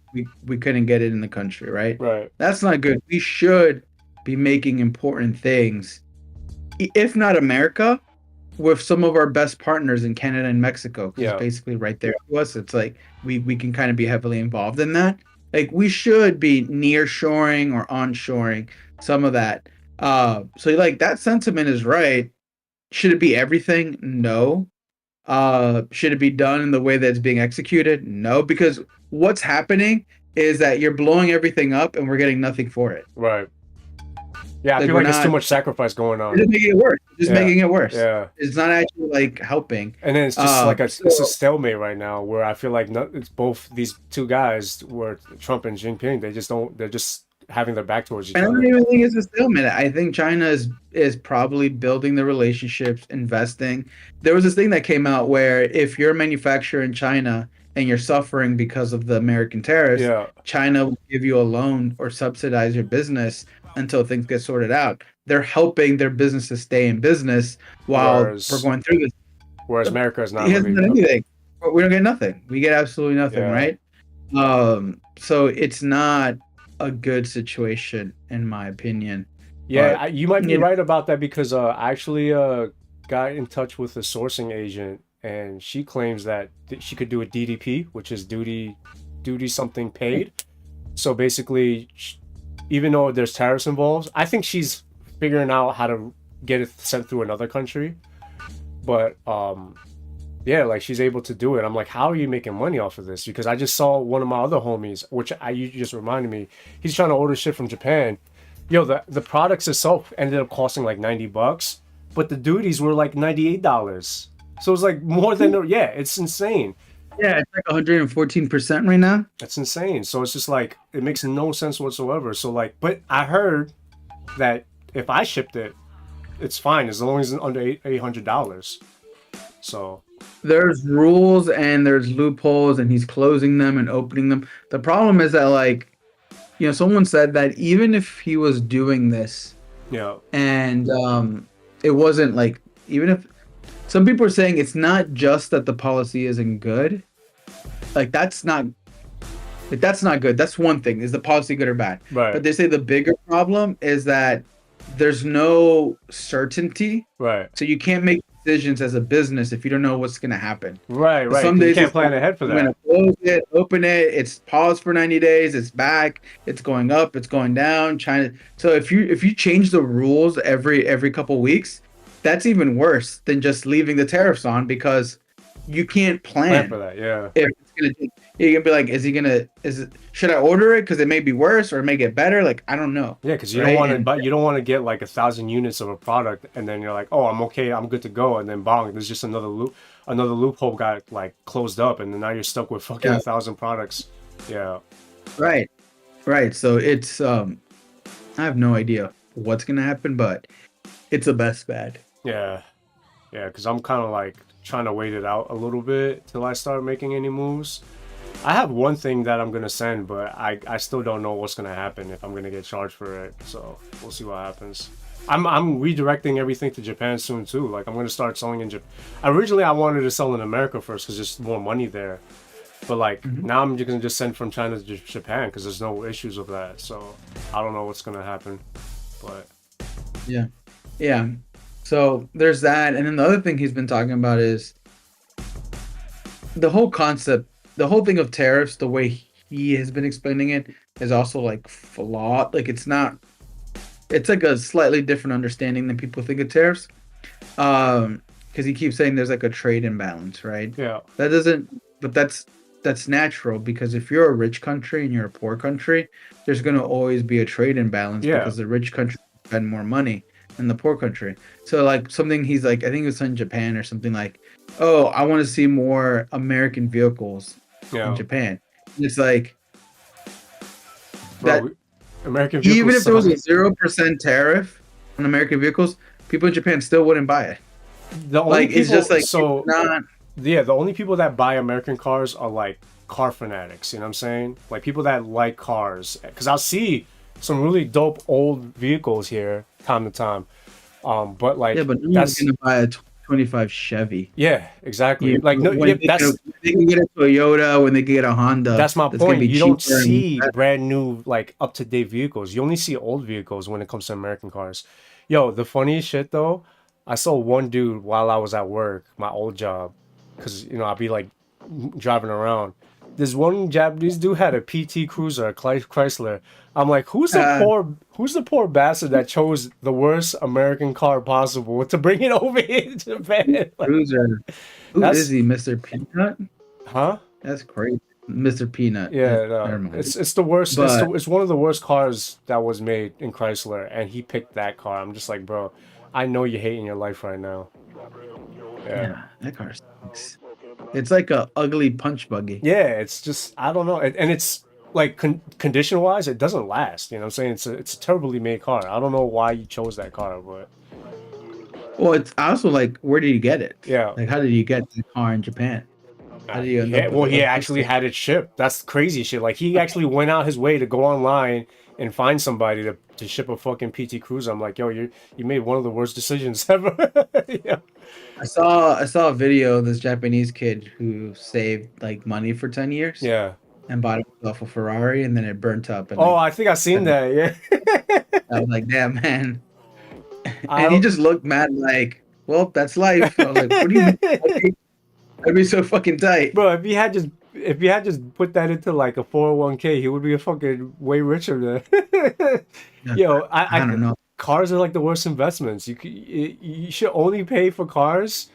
we couldn't get it in the country, right? right, That's not good. We should be making important things, if not America, with some of our best partners in Canada and Mexico, because it's yeah, basically right there to us. It's like we can kind of be heavily involved in that. Like we should be near shoring or onshoring some of that. So like that sentiment is right. Should it be everything? No. Should it be done in the way that it's being executed? No, because what's happening is that you're blowing everything up and we're getting nothing for it. right. Yeah, I Like feel we're like there's too not. much sacrifice going It's on. just making it worse. It's just Yeah, making it worse. yeah. It's not actually like helping. And then it's just like it's a So stalemate right now where I feel like it's both these two guys, were Trump and Jinping, they just don't, they're just having their back towards each I don't other. even think it's a stalemate. I think China is probably building the relationships, investing. There was this thing that came out where if you're a manufacturer in China and you're suffering because of the American tariffs, Yeah. China will give you a loan or subsidize your business until things get sorted out. They're helping their businesses stay in business while we're Whereas going through this. America is He not hasn't really. done anything. We don't get nothing. We get absolutely nothing, Yeah. right? So it's not a good situation in my opinion. Yeah, But you might be you know, right about that because I actually got in touch with a sourcing agent, and she claims that she could do a DDP, which is duty something paid. So basically, even though there's tariffs involved, I think she's figuring out how to get it sent through another country. But yeah, like she's able to do it. I'm like, how are you making money off of this? Because I just saw one of my other homies, which you just reminded me, he's trying to order shit from Japan. Yo, the products itself ended up costing like $90, but the duties were like $98. So it's like more than yeah, it's insane. yeah, it's like 114% right now. It's insane. So it's just like it makes no sense whatsoever. So like, but I heard that if I shipped it, it's fine as long as it's under $800. So There's rules and there's loopholes, and he's closing them and opening them. The problem is that, like, someone said that even if he was doing this yeah, and it wasn't like, even if some people are saying it's not just that the policy isn't good, like that's not good. That's one thing. Is the policy good or bad? right, But they say the bigger problem is that there's no certainty, right, so you can't make decisions as a business if you don't know what's going to happen. right, right. Some 'Cause you days can't it's plan like, ahead for I'm going that. to close it, open it, it's paused for 90 days, it's back, it's going up, it's going down. China. So if you change the rules every couple weeks, that's even worse than just leaving the tariffs on, because you can't Plan for plan that, yeah. if it's gonna. You're gonna be like, should I order it because it may be worse or it may get better? Like, I don't know. Yeah, because you don't Right? want to, And but you don't want to get like 1,000 units of a product, and then you're like, oh, I'm okay, I'm good to go, and then bong, there's just another loophole got like closed up, and then now you're stuck with fucking yeah, 1,000 products. Yeah, right, right. So it's I have no idea what's gonna happen, but it's a best bad. yeah, yeah. Because I'm kind of like trying to wait it out a little bit till I start making any moves. I have one thing that I'm gonna send, but I still don't know what's gonna happen if I'm gonna get charged for it. So we'll see what happens. I'm redirecting everything to Japan soon too. Like I'm gonna start selling in Japan. Originally I wanted to sell in America first because there's more money there. But like now I'm just gonna just send from China to Japan because there's no issues with that. So I don't know what's gonna happen. But Yeah, yeah. So there's that, and then the other thing he's been talking about is the whole concept, the whole thing of tariffs. The way he has been explaining it is also like flawed. Like it's not. It's like a slightly different understanding than people think of tariffs. Because he keeps saying there's like a trade imbalance, right? yeah, That doesn't, but that's natural, because if you're a rich country and you're a poor country, there's going to always be a trade imbalance, yeah, because the rich country spend more money than the poor country. So like something he's like, I think it was in Japan or something, like, oh, I want to see more American vehicles in yeah. Japan. And it's like Bro, that, American even vehicles if there was suck. a 0% tariff on American vehicles, people in Japan still wouldn't buy it. The only Like it's people, just like so it's not. yeah, the only people that buy American cars are like car fanatics, you know what I'm saying? Like people that like cars. Because I'll see some really dope old vehicles here time to time. But like Yeah, but no one's that's gonna buy a 25 Chevy. yeah, exactly. You Like no, yeah, when they can get a Toyota, when they can get a Honda, that's my that's gonna point. be You don't cheaper and see better. brand new like up to date vehicles. You only see old vehicles when it comes to American cars. Yo, the funniest shit though, I saw one dude while I was at work, my old job, because I'd be like driving around. This one Japanese dude had a PT Cruiser, a Chrysler. I'm like, Uh, who's the poor bastard that chose the worst American car possible to bring it over here to Japan? Like, Cruiser. Who is that's he, Mr. Peanut? huh? That's crazy, Mr. Peanut. Yeah, Never no, mind. it's the worst. But It's one of the worst cars that was made in Chrysler, and he picked that car. I'm just like, bro, I know you're hating your life right now. Yeah. yeah, that car stinks. It's like a ugly punch buggy. Yeah, it's just I don't know, and it's like condition wise, it doesn't last. You know what I'm saying? It's a terribly made car. I don't know why you chose that car, but Well, it's also like, where did you get it? yeah. Like, how did you get the car in Japan? How did you end Yeah, up with well, it? he Like, actually had it shipped. That's crazy shit. Like he actually went out his way to go online and find somebody to ship a fucking PT Cruiser. I'm like, yo, you made one of the worst decisions ever. Yeah. I saw a video of this Japanese kid who saved like money for 10 years Yeah. and bought himself a Ferrari, and then it burnt up and Oh, like I think I seen 7 that. Yeah. I was like, damn, man. I And he don't. just looked mad like, well, that's life. I was like, what do you mean? That'd be so fucking tight. Bro, if he had just put that into like a 401k, he would be a fucking way richer than. Yeah, Yo, I I don't know. cars are like the worst investments. You should only pay for cars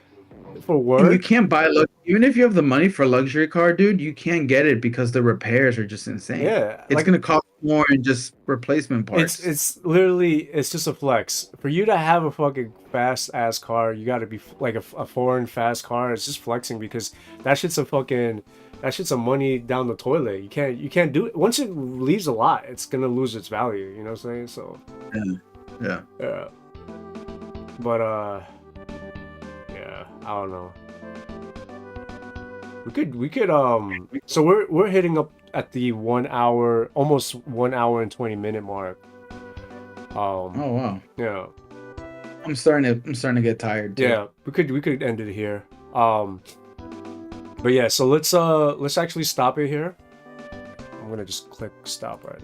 for And you work. can't buy look even if you have the money for a luxury car, dude, you can't get it because the repairs are just insane. Yeah, It's like gonna cost more in just replacement parts. it's literally it's just a flex. For you to have a fucking fast ass car, you got to be like a foreign fast car. It's just flexing because that shit's some money down the toilet. You can't do it once it leaves a lot. It's gonna lose its value. You know what I'm saying? So Yeah. Yeah. yeah, but yeah, I don't know. We could so we're hitting up at the 1 hour, almost 1 hour and 20 minute mark. Oh wow. Yeah. I'm starting to get tired too. Yeah, we could end it here. But yeah, so let's actually stop it here. I'm gonna just click stop right